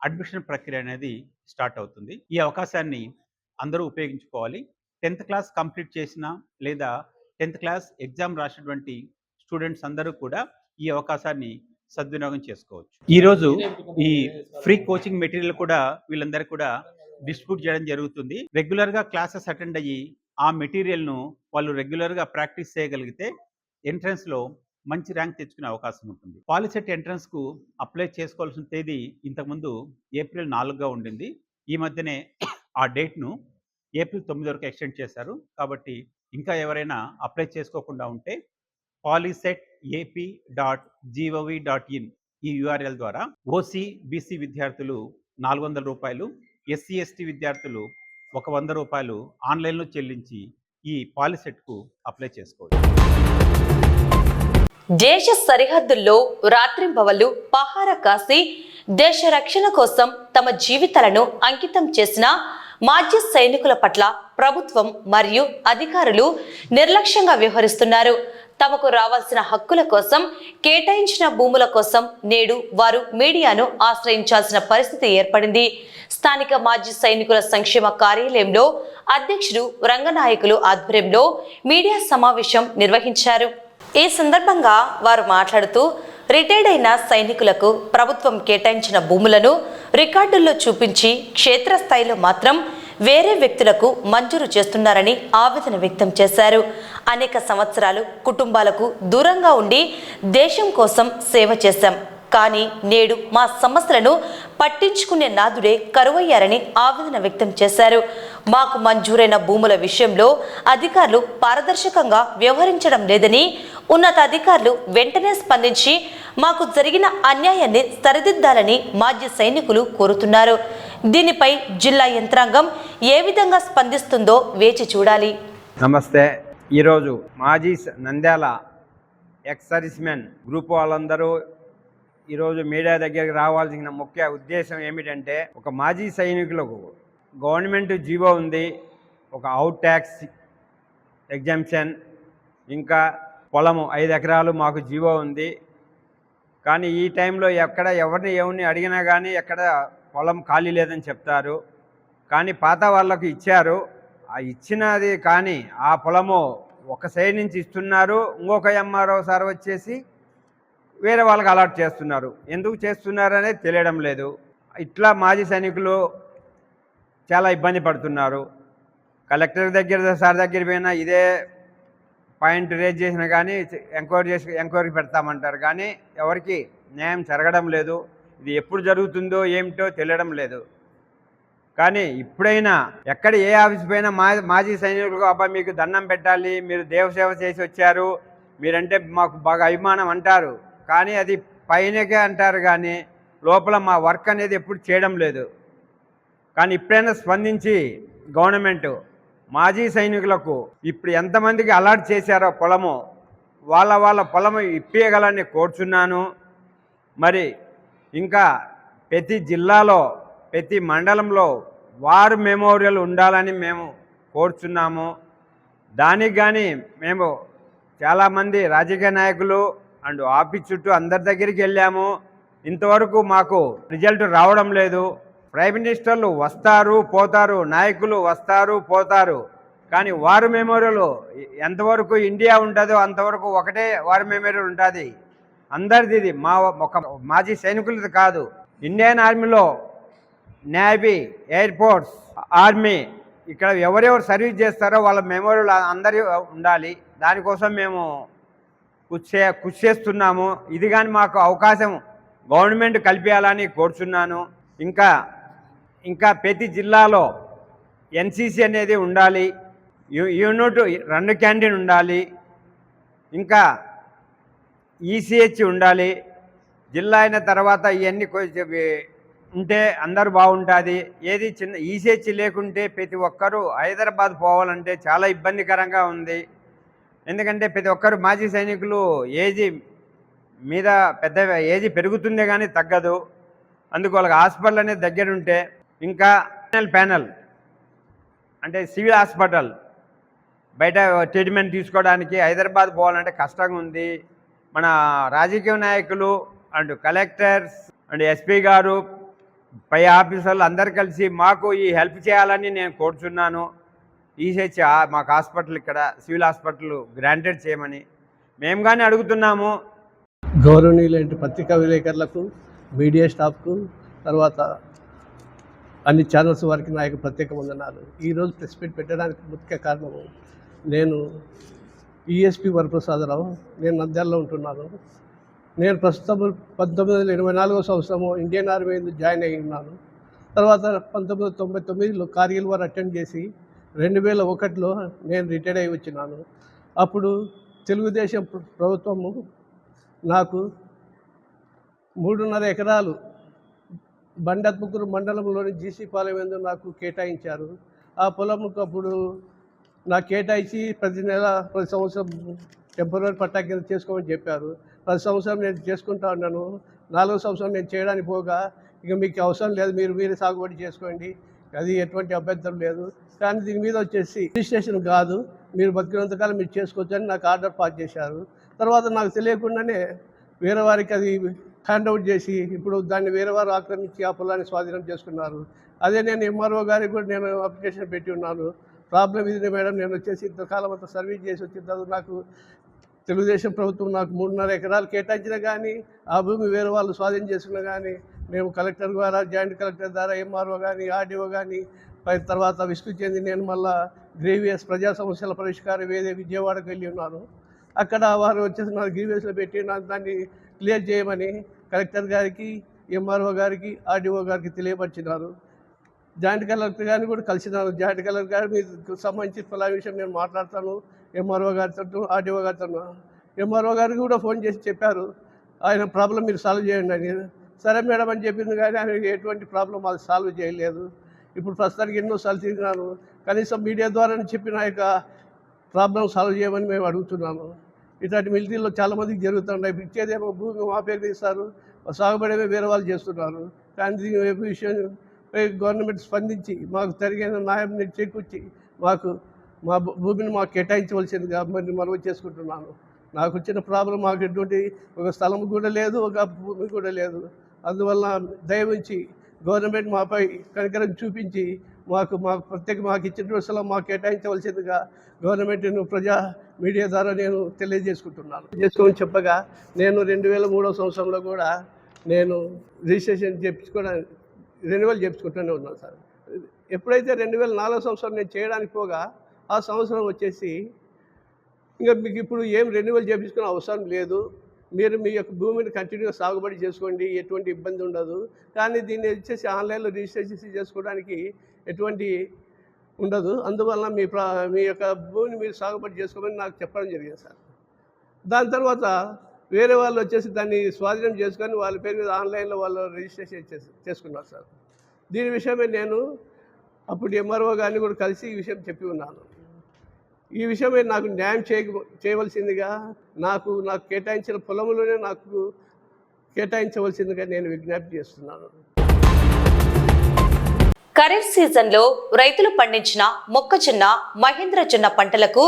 అడ్మిషన్ ప్రక్రియ అనేది స్టార్ట్ అవుతుంది. ఈ అవకాశాన్ని అందరూ ఉపయోగించుకోవాలి. 10th క్లాస్ కంప్లీట్ చేసిన లేదా 10th క్లాస్ ఎగ్జామ్ రాసినటువంటి స్టూడెంట్స్ అందరూ కూడా ఈ అవకాశాన్ని సద్వినియోగం చేసుకోవచ్చు. ఈరోజు ఈ ఫ్రీ కోచింగ్ మెటీరియల్ కూడా వీళ్ళందరూ కూడా డిస్ట్రిబ్యూట్ చేయడం జరుగుతుంది. రెగ్యులర్గా క్లాసెస్ అటెండ్ అయ్యి ఆ మెటీరియల్ను వాళ్ళు రెగ్యులర్గా ప్రాక్టీస్ చేయగలిగితే ఎంట్రన్స్లో మంచి ర్యాంక్ తెచ్చుకునే అవకాశం ఉంటుంది. పాలిసెట్ ఎంట్రన్స్కు అప్లై చేసుకోవాల్సిన తేదీ ఇంతకుముందు ఏప్రిల్ 4గా ఉండింది. ఈ మధ్యనే ఆ డేట్ను ఏప్రిల్ 9 వరకు ఎక్స్టెండ్ చేశారు. కాబట్టి ఇంకా ఎవరైనా అప్లై చేసుకోకుండా ఉంటే polyset.ap.gov.in ఈ URL ద్వారా ఓసీ, బీసీ విద్యార్థులు 400 రూపాయలు, ఎస్సీ, ఎస్టీ విద్యార్థులు 100 రూపాయలు ఆన్లైన్లో చెల్లించి ఈ పాలిసెట్కు అప్లై చేసుకోవచ్చు. దేశ సరిహద్దుల్లో రాత్రింబవళ్లు పహారా కాసి దేశ రక్షణ కోసం తమ జీవితాలను అంకితం చేసిన మాజీ సైనికుల పట్ల ప్రభుత్వం మరియు అధికారులు నిర్లక్ష్యంగా వ్యవహరిస్తున్నారు. తమకు రావాల్సిన హక్కుల కోసం కేటాయించిన భూముల కోసం నేడు వారు మీడియాను ఆశ్రయించాల్సిన పరిస్థితి ఏర్పడింది. స్థానిక మాజీ సైనికుల సంక్షేమ కార్యాలయంలో అధ్యక్షుడు రంగనాయకులు ఆధ్వర్యంలో మీడియా సమావేశం నిర్వహించారు. ఈ సందర్భంగా వారు మాట్లాడుతూ రిటైర్డ్ అయిన సైనికులకు ప్రభుత్వం కేటాయించిన భూములను రికార్డుల్లో చూపించి క్షేత్రస్థాయిలో మాత్రం వేరే వ్యక్తులకు మంజూరు చేస్తున్నారని ఆవేదన వ్యక్తం చేశారు. అనేక సంవత్సరాలు కుటుంబాలకు దూరంగా ఉండి దేశం కోసం సేవ చేశాం. కానీ నేడు మా సమస్యలను పట్టించుకునే నాదుడే కరువయ్యారని ఆవేదన వ్యక్తం చేశారు. మాకు మంజూరైన భూముల విషయంలో అధికారులు పారదర్శకంగా వ్యవహరించడం లేదని, ఉన్నతాధికారులు వెంటనే స్పందించి మాకు జరిగిన అన్యాయాన్ని సరిదిద్దాలని మాజీ సైనికులు కోరుతున్నారు. దీనిపై జిల్లా యంత్రాంగం ఏ విధంగా స్పందిస్తుందో వేచి చూడాలి. నమస్తే. ఈరోజు మాజీ నంద్యాల ఎక్స్ సర్వీస్మెన్ గ్రూప్ వాళ్ళందరూ ఈరోజు మీడియా దగ్గరికి రావాల్సిన ముఖ్య ఉద్దేశం ఏమిటంటే, ఒక మాజీ సైనికులకు గవర్నమెంట్ జీవో ఉంది, ఒక అవుట్ ట్యాక్స్ ఎగ్జామ్షన్, ఇంకా పొలము 5 ఎకరాలు మాకు జీవో ఉంది. కానీ ఈ టైంలో ఎక్కడ ఎవరిని అడిగినా కానీ ఎక్కడ పొలం ఖాళీ లేదని చెప్తారు. కానీ పాత వాళ్ళకు ఇచ్చారు. ఆ ఇచ్చినది కానీ ఆ పొలము ఒక సైడ్ నుంచి ఇస్తున్నారు, ఇంకొక ఎంఆర్ఓ సార్ వచ్చేసి వేరే వాళ్ళకి అలాట్ చేస్తున్నారు. ఎందుకు చేస్తున్నారు అనేది తెలియడం లేదు. ఇట్లా మాజీ సైనికులు చాలా ఇబ్బంది పడుతున్నారు. కలెక్టర్ దగ్గర సార్ దగ్గర పోయినా ఇదే పాయింట్ రేజ్ చేసినా కానీ ఎంక్వైరీ పెడతామంటారు. కానీ ఎవరికి న్యాయం జరగడం లేదు. ఇది ఎప్పుడు జరుగుతుందో ఏమిటో తెలియడం లేదు. కానీ ఇప్పుడైనా ఎక్కడ ఏ ఆఫీస్ పోయినా మాజీ సైనికులకు అబ్బా మీకు దండం పెట్టాలి, మీరు దేవసేవ చేసి వచ్చారు, మీరంటే మాకు బాగా అభిమానం అంటారు. కానీ అది పైనకే అంటారు, కానీ లోపల మా వర్క్ అనేది ఎప్పుడు చేయడం లేదు. కానీ ఇప్పుడైనా స్పందించి గవర్నమెంట్ మాజీ సైనికులకు ఇప్పుడు ఎంతమందికి అలాట్ చేశారో పొలము, వాళ్ళ పొలము ఇప్పియగలని కోరుచున్నాను. మరి ఇంకా ప్రతి జిల్లాలో ప్రతి మండలంలో వార్ మెమోరియల్ ఉండాలని మేము కోరుచున్నాము. దానికి కానీ మేము చాలామంది రాజకీయ నాయకులు అండ్ ఆఫీస్ చుట్టూ అందరి దగ్గరికి వెళ్ళాము. ఇంతవరకు మాకు రిజల్ట్ రావడం లేదు. ప్రైమ్ మినిస్టర్లు వస్తారు పోతారు, నాయకులు వస్తారు పోతారు, కానీ వార్ మెమోరియల్ ఎంతవరకు ఇండియా ఉంటుందో అంతవరకు ఒకటే వార్ మెమోరియల్ ఉంటుంది అందరిది. ఇది ఒక మాజీ సైనికులది కాదు. ఇండియన్ ఆర్మీలో నేవీ, ఎయిర్ ఫోర్స్, ఆర్మీ ఇక్కడ ఎవరెవరు సర్వీస్ చేస్తారో వాళ్ళ మెమోరియల్ అందరి ఉండాలి. దానికోసం మేము కృషి చేస్తున్నాము. ఇది కానీ మాకు అవకాశం గవర్నమెంట్ కల్పించాలని కోరుచున్నాను. ఇంకా ఇంకా ప్రతి జిల్లాలో ఎన్సీసీ అనేది ఉండాలి, యూనిట్ 2 క్యాంటీన్ ఉండాలి, ఇంకా ఈసీహెచ్ ఉండాలి. జిల్లా అయిన తర్వాత ఇవన్నీ ఉంటే అందరూ బాగుంటుంది. ఏది చిన్న ఈసీహెచ్ లేకుంటే ప్రతి ఒక్కరూ హైదరాబాద్ పోవాలంటే చాలా ఇబ్బందికరంగా ఉంది. ఎందుకంటే ప్రతి ఒక్కరు మాజీ సైనికులు ఏజీ మీద పెద్ద ఏజీ పెరుగుతుందే కానీ తగ్గదు. అందుకు వాళ్ళకి హాస్పిటల్ అనేది దగ్గర ఉంటే, ఇంకా ప్యానల్ అంటే సివిల్ హాస్పిటల్ బయట ట్రీట్మెంట్ తీసుకోవడానికి హైదరాబాద్ పోవాలంటే కష్టంగా ఉంది. మన రాజకీయ నాయకులు అండ్ కలెక్టర్స్ అండ్ ఎస్పీ గారు పై ఆఫీసర్లు అందరు కలిసి మాకు ఈ హెల్ప్ చేయాలని నేను కోరుచున్నాను. ఈసీహెచ్ మాకు హాస్పిటల్ ఇక్కడ సివిల్ హాస్పిటల్ గ్రాంటెడ్ చేయమని మేము కానీ అడుగుతున్నాము. గౌరవనీయులైన పత్రికా విలేకరులకు, మీడియా స్టాఫ్కు, తర్వాత అన్ని ఛానల్స్ వారికి నా యొక్క ప్రత్యేక వందనాలు. ఈరోజు ప్రెస్ మీట్ పెట్టడానికి ముఖ్య కారణము, నేను ఈఎస్పీ వరప్రసాదరావు, నేను నంద్యాలలో ఉంటున్నాను. నేను ప్రస్తుతం 1984 సంవత్సరము ఇండియన్ ఆర్మీ జాయిన్ అయి ఉన్నాను. తర్వాత 1999లో కార్గిల్ వార్ అటెండ్ చేసి 2001లో నేను రిటైర్ అయి వచ్చినాను. అప్పుడు తెలుగుదేశం ప్రభుత్వము నాకు 3.5 ఎకరాలు బండత్ముకూరు మండలంలోని జీసీ పాలెం యందు నాకు కేటాయించారు. ఆ పొలంకు అప్పుడు నాకు కేటాయించి ప్రతి సంవత్సరం టెంపరరీ పట్టా కింద చేసుకోమని చెప్పారు. ప్రతి సంవత్సరం నేను చేసుకుంటా ఉన్నాను. 4వ సంవత్సరం నేను చేయడానికి పోగా, ఇక మీకు అవసరం లేదు, మీరే సాగుబడి చేసుకోండి, అది ఎటువంటి అభ్యంతరం లేదు, కానీ దీని మీద వచ్చేసి రిజిస్ట్రేషన్ కాదు, మీరు బతికినంతకాలం మీరు చేసుకోవచ్చు అని నాకు ఆర్డర్ పాస్ చేశారు. తర్వాత నాకు తెలియకుండానే వేరే వారికి అది హ్యాండ్అవుట్ చేసి ఇప్పుడు దాన్ని వేరే వారు ఆక్రమించి ఆ పొలాన్ని స్వాధీనం చేసుకున్నారు. అదే నేను ఎంఆర్ఓ గారికి కూడా నేను అప్లికేషన్ పెట్టి ఉన్నాను. ప్రాబ్లం ఇది మేడం, నేను వచ్చేసి ఇంతకాలం అంతా సర్వీస్ చేసి వచ్చిన తర్వాత నాకు తెలుగుదేశం ప్రభుత్వం నాకు 3.5 ఎకరాలు కేటాయించినా కానీ, ఆ భూమి వేరే వాళ్ళు స్వాధీనం చేసుకున్నా కానీ, మేము కలెక్టర్ ద్వారా, జాయింట్ కలెక్టర్ ద్వారా, ఎంఆర్ఓ కానీ, ఆర్డీఓ కానీ, తర్వాత విసుగు చెంది నేను మళ్ళా గ్రీవియస్ ప్రజా సమస్యల పరిష్కార వేదే విజయవాడకు వెళ్ళి ఉన్నాను. అక్కడ వారు వచ్చేసి నాకు గ్రీవియస్లో పెట్టి నాకు దాన్ని క్లియర్ చేయమని కలెక్టర్ గారికి, ఎంఆర్ఓ గారికి, ఆర్డీఓ గారికి తెలియపరిచినారు. జాయింట్ కలెక్టర్ గారిని కూడా కలిసినారు. జాయింట్ కలెక్టర్ గారు మీకు సంబంధించి పలా విషయం నేను మాట్లాడతాను ఎంఆర్ఓ గారితో, ఆర్డీఓ గారితో. ఎంఆర్ఓ గారికి కూడా ఫోన్ చేసి చెప్పారు, ఆయన ప్రాబ్లం మీరు సాల్వ్ చేయండి అని. సరే మేడం అని చెప్పింది, కానీ ఆయన ఎటువంటి ప్రాబ్లం అది సాల్వ్ చేయలేదు. ఇప్పుడు ప్రస్తుతానికి ఎన్నోసార్లు తిరిగినాను, కనీసం మీడియా ద్వారా చెప్పిన యొక్క ప్రాబ్లం సాల్వ్ చేయమని మేము అడుగుతున్నాము. ఇట్లాంటి మిలిటరీలో చాలామందికి జరుగుతున్నాయి. ఇచ్చేదేమో భూమి మా పేరు ఇస్తారు, సాగుబడేమో వేరే వాళ్ళు చేస్తున్నారు. కానీ దీని విషయం గవర్నమెంట్ స్పందించి మాకు తగిన న్యాయం చేకూర్చి మాకు మా భూమిని మాకు కేటాయించవలసిందిగా మరి మనవి చేసుకుంటున్నాను. నాకు వచ్చిన ప్రాబ్లం, మాకు ఎటువంటి ఒక స్థలం కూడా లేదు, ఒక భూమి కూడా లేదు. అందువల్ల దయవుంచి గవర్నమెంట్ మాపై కనికరం చూపించి మాకు మాకు ఇచ్చిన స్థలం మాకు కేటాయించవలసిందిగా గవర్నమెంట్ను ప్రజా మీడియా ద్వారా నేను తెలియజేసుకుంటున్నాను. చేసుకోమని చెప్పగా నేను 2003 సంవత్సరంలో కూడా నేను రిజిస్ట్రేషన్ రెన్యువల్ చేయించుకుంటూనే ఉన్నాను సార్. ఎప్పుడైతే 2004 సంవత్సరం నేను చేయడానికి పోగా, ఆ సంవత్సరం వచ్చేసి ఇంకా మీకు ఇప్పుడు ఏం రెన్యువల్ చేయించుకునే అవసరం లేదు, మీరు మీ యొక్క భూమిని కంటిన్యూగా సాగుబడి చేసుకోండి, ఎటువంటి ఇబ్బంది ఉండదు, కానీ దీన్ని వచ్చేసి ఆన్లైన్లో రిజిస్ట్రేషన్ చేసుకోవడానికి ఎటువంటి ఉండదు, అందువల్ల మీ యొక్క భూమిని మీరు సాగుబడి చేసుకోమని నాకు చెప్పడం జరిగింది సార్. దాని తర్వాత వేరే వాళ్ళు వచ్చేసి దాన్ని స్వాధీనం చేసుకొని వాళ్ళ పేరు మీద ఆన్లైన్లో వాళ్ళు రిజిస్ట్రేషన్ చేసుకున్నారు సార్. దీని విషయమే నేను అప్పుడు ఎంఆర్ఓ గారిని కూడా కలిసి ఈ విషయం చెప్పి ఉన్నాను. ఈ విషయమే నాకు న్యాయం చేయవలసిందిగా, నాకు కేటాయించిన పొలంలోనే నాకు కేటాయించవలసిందిగా నేను విజ్ఞప్తి చేస్తున్నాను. ఖరీఫ్ సీజన్లో రైతులు పండించిన మొక్కజొన్న, మహేంద్రజొన్న పంటలకు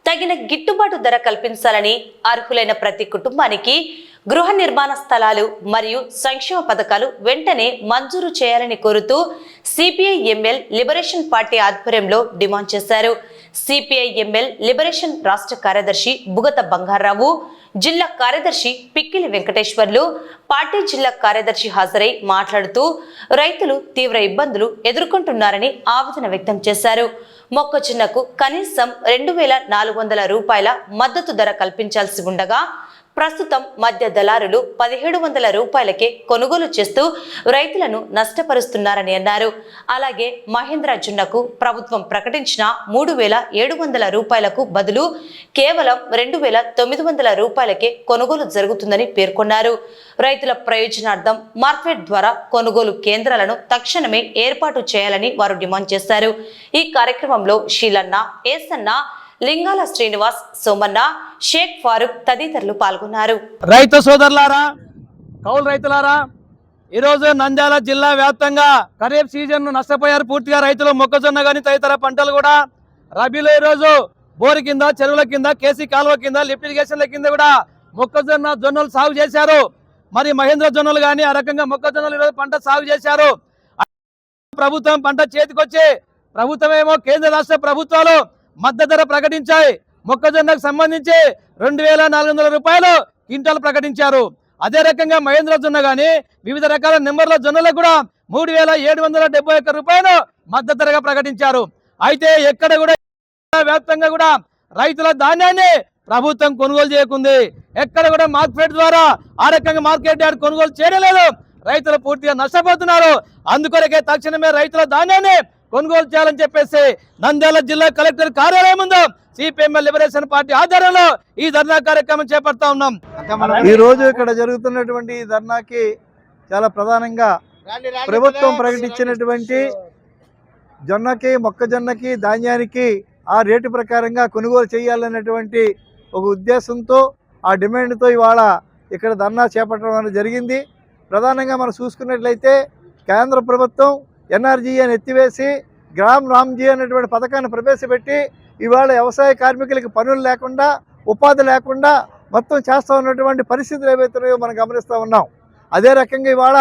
తగిన గిట్టుబాటు ధర కల్పించాలని, అర్హులైన ప్రతి కుటుంబానికి గృహ నిర్మాణ స్థలాలు మరియు సంక్షేమ పథకాలు వెంటనే మంజూరు చేయాలని కోరుతూ సిపిఐ-ఎంఎల్ లిబరేషన్ పార్టీ ఆధ్వర్యంలో డిమాండ్ చేశారు. సిపిఐ-ఎంఎల్ లిబరేషన్ రాష్ట్ర కార్యదర్శి బుగత బంగారావు, జిల్లా కార్యదర్శి పిక్కిలి వెంకటేశ్వర్లు, పార్టీ జిల్లా కార్యదర్శి హాజరై మాట్లాడుతూ రైతులు తీవ్ర ఇబ్బందులు ఎదుర్కొంటున్నారని ఆవేదన వ్యక్తం చేశారు. మొక్కజొన్నకు కనీసం 2,400 రూపాయల మద్దతు ధర కల్పించాల్సి ఉండగా ప్రస్తుతం మద్య దళారులు 1700 రూపాయలకే కొనుగోలు చేస్తూ రైతులను నష్టపరుస్తున్నారని అన్నారు. అలాగే మహేంద్ర జొన్నకు ప్రభుత్వం ప్రకటించిన 3700 రూపాయలకు బదులు కేవలం 2900 రూపాయలకే కొనుగోలు జరుగుతుందని పేర్కొన్నారు. రైతుల ప్రయోజనార్థం మార్కెట్ ద్వారా కొనుగోలు కేంద్రాలను తక్షణమే ఏర్పాటు చేయాలని వారు డిమాండ్ చేశారు. ఈ కార్యక్రమంలో షీలన్న, ఏసన్న, లింగాల శ్రీనివాస్, సోమన్న, షేక్ ఫారూక్ తదితరులు పాల్గొన్నారు. రైతు సోదరులారా, కౌలు రైతులారా, ఈరోజు నంద్యాల జిల్లా వ్యాప్తంగా ఖరీఫ్ సీజన్ నష్టపోయారు పూర్తిగా రైతులు. మొక్కజొన్న కానీ తదితర పంటలు కూడా రబీలో ఈరోజు బోరు కింద, చెరువుల కింద, కేసీ కాలువ కింద, లిఫ్ట్ ఇరిగేషన్ల కింద కూడా జొన్నలు సాగు చేశారు. మరి మహేంద్ర జొన్నలు కానీ ఆ రకంగా మొక్కజొన్నలు ఈరోజు పంట సాగు చేశారు. ప్రభుత్వం పంట చేతికొచ్చి ప్రభుత్వమేమో కేంద్ర రాష్ట్ర ప్రభుత్వాలు మద్దతు ధర ప్రకటించాయి. మొక్కజొన్నకు సంబంధించి 2400 రూపాయలు క్వింటాల్ ప్రకటించారు. అదే రకంగా మహేంద్ర జొన్న కానీ వివిధ రకాల నెంబర్ల జొన్నలకు కూడా 3771 రూపాయలు మద్దతు ధరగా ప్రకటించారు. అయితే ఎక్కడ కూడా వ్యాప్తంగా కూడా రైతుల ధాన్యాన్ని ప్రభుత్వం కొనుగోలు చేయకుంది. ఎక్కడ కూడా మార్కెట్ ద్వారా ఆ రకంగా మార్కెట్ యార్డ్ కొనుగోలు చేయడం లేదు. రైతులు పూర్తిగా నష్టపోతున్నారు. అందుకొరకే తక్షణమే రైతుల ధాన్యాన్ని కొనుగోలు చేయాలని చెప్పేసి నంద్యాల జిల్లా కలెక్టర్ కార్యాలయం ముందు సిపిఎంఎల్ లిబరేషన్ పార్టీ ఆధ్వర్యంలో ఈ ధర్నా కార్యక్రమం చేపడతా ఉన్నాం. ఈ రోజు ఇక్కడ జరుగుతున్నటువంటి ఈ ధర్నాకి చాలా ప్రధానంగా ప్రభుత్వం ప్రకటించినటువంటి జొన్నకి, మొక్కజొన్నకి, ధాన్యానికి ఆ రేటు ప్రకారంగా కొనుగోలు చేయాలన్నటువంటి ఒక ఉద్దేశంతో, ఆ డిమాండ్తో ఇవాళ ఇక్కడ ధర్నా చేపట్టడం జరిగింది. ప్రధానంగా మనం చూసుకున్నట్లయితే కేంద్ర ప్రభుత్వం ఎన్ఆర్జీఏని ఎత్తివేసి గ్రామ్ రామ్జీ అనేటువంటి పథకాన్ని ప్రవేశపెట్టి ఇవాళ వ్యవసాయ కార్మికులకి పనులు లేకుండా, ఉపాధి లేకుండా మొత్తం చేస్తూ ఉన్నటువంటి పరిస్థితులు ఏవైతున్నాయో మనం గమనిస్తూ ఉన్నాం. అదే రకంగా ఇవాళ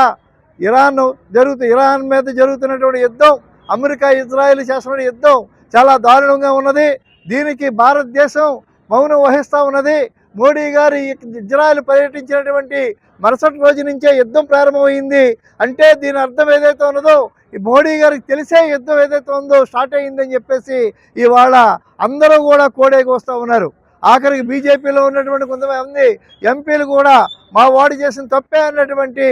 ఇరాన్ మీద జరుగుతున్నటువంటి యుద్ధం, అమెరికా ఇజ్రాయెల్ చేస్తున్న యుద్ధం చాలా దారుణంగా ఉన్నది. దీనికి భారతదేశం మౌనం వహిస్తూ ఉన్నది. మోడీ గారు ఇజ్రాయెల్ పర్యటించినటువంటి మరుసటి రోజు నుంచే యుద్ధం ప్రారంభమైంది. అంటే దీని అర్థం ఏదైతే ఉన్నదో, ఈ మోడీ గారికి తెలిసే యుద్ధం ఏదైతే ఉందో స్టార్ట్ అయ్యిందని చెప్పేసి ఇవాళ అందరూ కూడా కోడేకి వస్తూ ఉన్నారు. ఆఖరికి బీజేపీలో ఉన్నటువంటి కొంతమంది ఎంపీలు కూడా మా వాడు చేసిన తప్పే అన్నటువంటి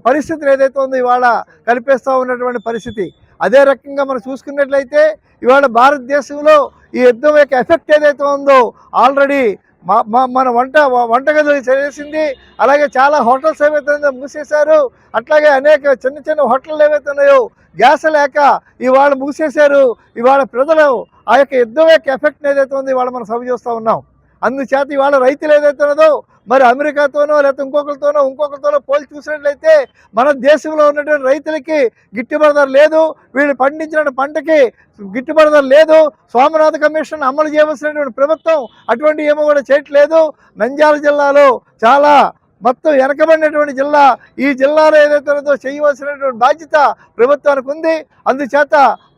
పరిస్థితులు ఏదైతే ఉందో ఇవాళ కల్పిస్తూ ఉన్నటువంటి పరిస్థితి. అదే రకంగా మనం చూసుకున్నట్లయితే ఇవాళ భారతదేశంలో ఈ యుద్ధం యొక్క ఎఫెక్ట్ ఏదైతే ఉందో ఆల్రెడీ మన వంటగదులు చేసింది. అలాగే చాలా హోటల్స్ ఏవైతే ఉందో మూసేశారు. అట్లాగే అనేక చిన్న చిన్న హోటళ్ళు ఏవైతే ఉన్నాయో గ్యాస్ లేక ఇవాళ మూసేశారు. ఇవాళ ప్రజలు ఆ యొక్క యుద్ధం యొక్క ఎఫెక్ట్ ఏదైతే ఉందో ఇవాళ మనం సభ చూస్తూ ఉన్నాం. అందుచేత ఇవాళ రైతులు ఏదైతే ఉన్నదో మరి అమెరికాతోనో లేకపోతే ఇంకొకరితోనో పోల్చి చూసినట్లయితే మన దేశంలో ఉన్నటువంటి రైతులకి గిట్టుబాటు ధర లేదు. వీళ్ళు పండించిన పంటకి గిట్టుబాటు ధర లేదు. సోమనాథ కమిషన్ అమలు చేయవలసినటువంటి ప్రభుత్వం అటువంటి ఏమో కూడా చేయట్లేదు. నంద్యాల జిల్లాలో చాలా మొత్తం వెనకబడినటువంటి జిల్లా. ఈ జిల్లాలో ఏదైతే ఉన్నదో చేయవలసినటువంటి బాధ్యత ప్రభుత్వానికి ఉంది. అందుచేత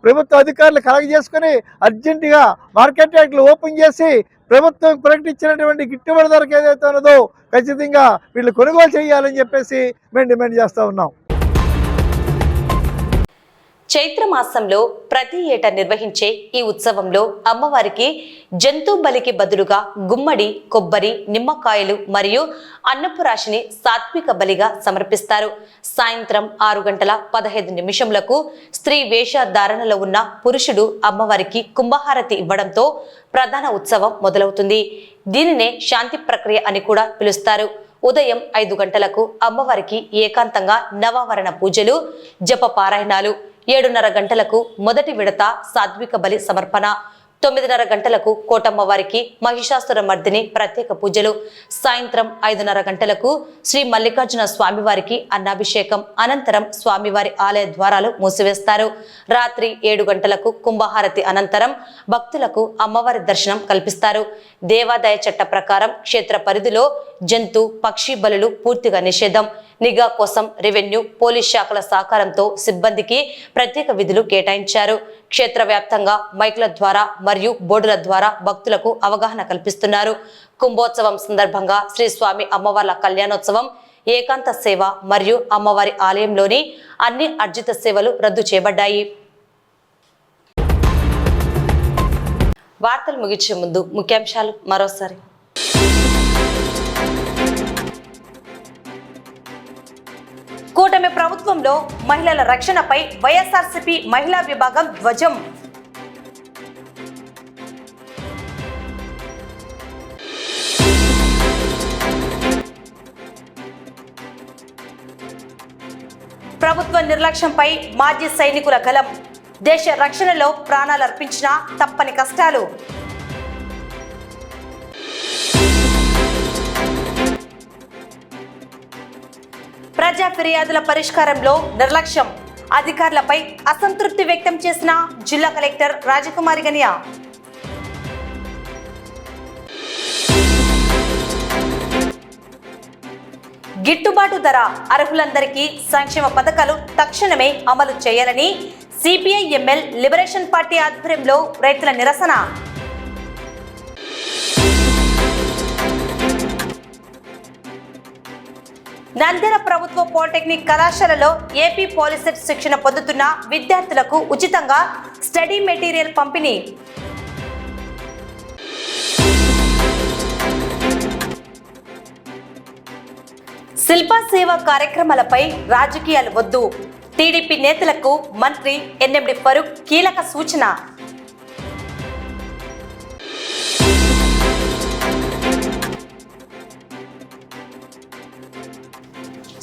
ప్రభుత్వ అధికారులు కలగజేసుకుని అర్జెంటుగా మార్కెట్ యార్డ్లు ఓపెన్ చేసి ప్రభుత్వం ప్రకటించినటువంటి గిట్టుబాటు ధరకు ఏదైతే ఉన్నదో ఖచ్చితంగా వీళ్ళు కొనుగోలు చేయాలని చెప్పేసి మేము డిమాండ్ చేస్తూ ఉన్నాం. చైత్ర మాసంలో ప్రతి ఏటా నిర్వహించే ఈ ఉత్సవంలో అమ్మవారికి జంతు బలికి బదులుగా గుమ్మడి, కొబ్బరి, నిమ్మకాయలు మరియు అన్నపు రాశిని సాత్విక బలిగా సమర్పిస్తారు. సాయంత్రం 6:15 స్త్రీ వేషధారణలో ఉన్న పురుషుడు అమ్మవారికి కుంభహారతి ఇవ్వడంతో ప్రధాన ఉత్సవం మొదలవుతుంది. దీనినే శాంతి ప్రక్రియ అని కూడా పిలుస్తారు. ఉదయం 5 గంటలకు అమ్మవారికి ఏకాంతంగా నవావరణ పూజలు, జప పారాయణాలు, 7:30 గంటలకు మొదటి విడత సాత్విక బలి సమర్పణ, 9:30 గంటలకు కోటమ్మ వారికి మహిషాసుర మర్దిని ప్రత్యేక పూజలు, సాయంత్రం 5:30 గంటలకు శ్రీ మల్లికార్జున స్వామివారికి అన్నాభిషేకం, అనంతరం స్వామివారి ఆలయ ద్వారాలు మూసివేస్తారు. రాత్రి 7 గంటలకు కుంభహారతి అనంతరం భక్తులకు అమ్మవారి దర్శనం కల్పిస్తారు. దేవాదాయ చట్ట ప్రకారం క్షేత్ర పరిధిలో జంతు, పక్షి బలులు పూర్తిగా నిషేధం. నిఘా కోసం రెవెన్యూ, పోలీస్ శాఖల సహకారంతో సిబ్బందికి ప్రత్యేక విధులు కేటాయించారు. క్షేత్ర వ్యాప్తంగా మైకుల ద్వారా మరియు బోర్డుల ద్వారా భక్తులకు అవగాహన కల్పిస్తున్నారు. కుంభోత్సవం సందర్భంగా శ్రీ స్వామి అమ్మవార్ల కళ్యాణోత్సవం, ఏకాంత సేవ మరియు అమ్మవారి ఆలయంలోని అన్ని అర్జిత సేవలు రద్దు చేయబడ్డాయి. వార్తలు ముగించే ముందు ముఖ్యాంశాలు మరోసారి. కూటమి ప్రభుత్వంలో మహిళల రక్షణపై వైఎస్ఆర్సీపీ మహిళా విభాగం ధ్వజం. ప్రభుత్వ నిర్లక్ష్యంపై మాజీ సైనికుల గలం. దేశ రక్షణలో ప్రాణాలర్పించినా తప్పని కష్టాలు. ప్రజా ఫిర్యాదుల పరిష్కారంలో నిర్లక్ష్యం. అధికారులపై అసంతృప్తి వ్యక్తం చేసిన జిల్లా కలెక్టర్ రాజకుమారి గనియా. గిట్టుబాటు ధర అర్హులందరికీ సంక్షేమ పథకాలు తక్షణమే అమలు చేయాలని సిపిఐ ఎంఎల్ లిబరేషన్ పార్టీ ఆధ్వర్యంలో రైతుల నిరసన. నంద్యాల ప్రభుత్వ పాలిటెక్నిక్ కళాశాలలో ఏపీ పాలిసెట్ శిక్షణ పొందుతున్న విద్యార్థులకు ఉచితంగా స్టడీ మెటీరియల్ పంపిణీ. శిల్ప సేవ కార్యక్రమాలపై రాజకీయాలు వద్దు. టీడీపీ నేతలకు మంత్రి ఎన్ఎండి ఫరూక్ కీలక సూచన.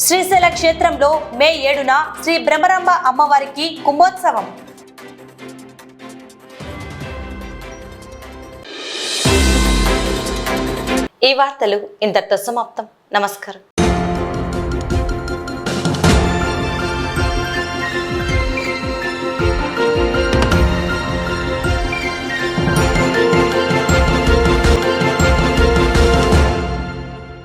శ్రీశైల క్షేత్రంలో మే 7న శ్రీ బ్రహ్మరాంబ అమ్మవారికి కుంభోత్సవం. ఈ వార్తలు ఇంతటితో సమాప్తం. నమస్కారం.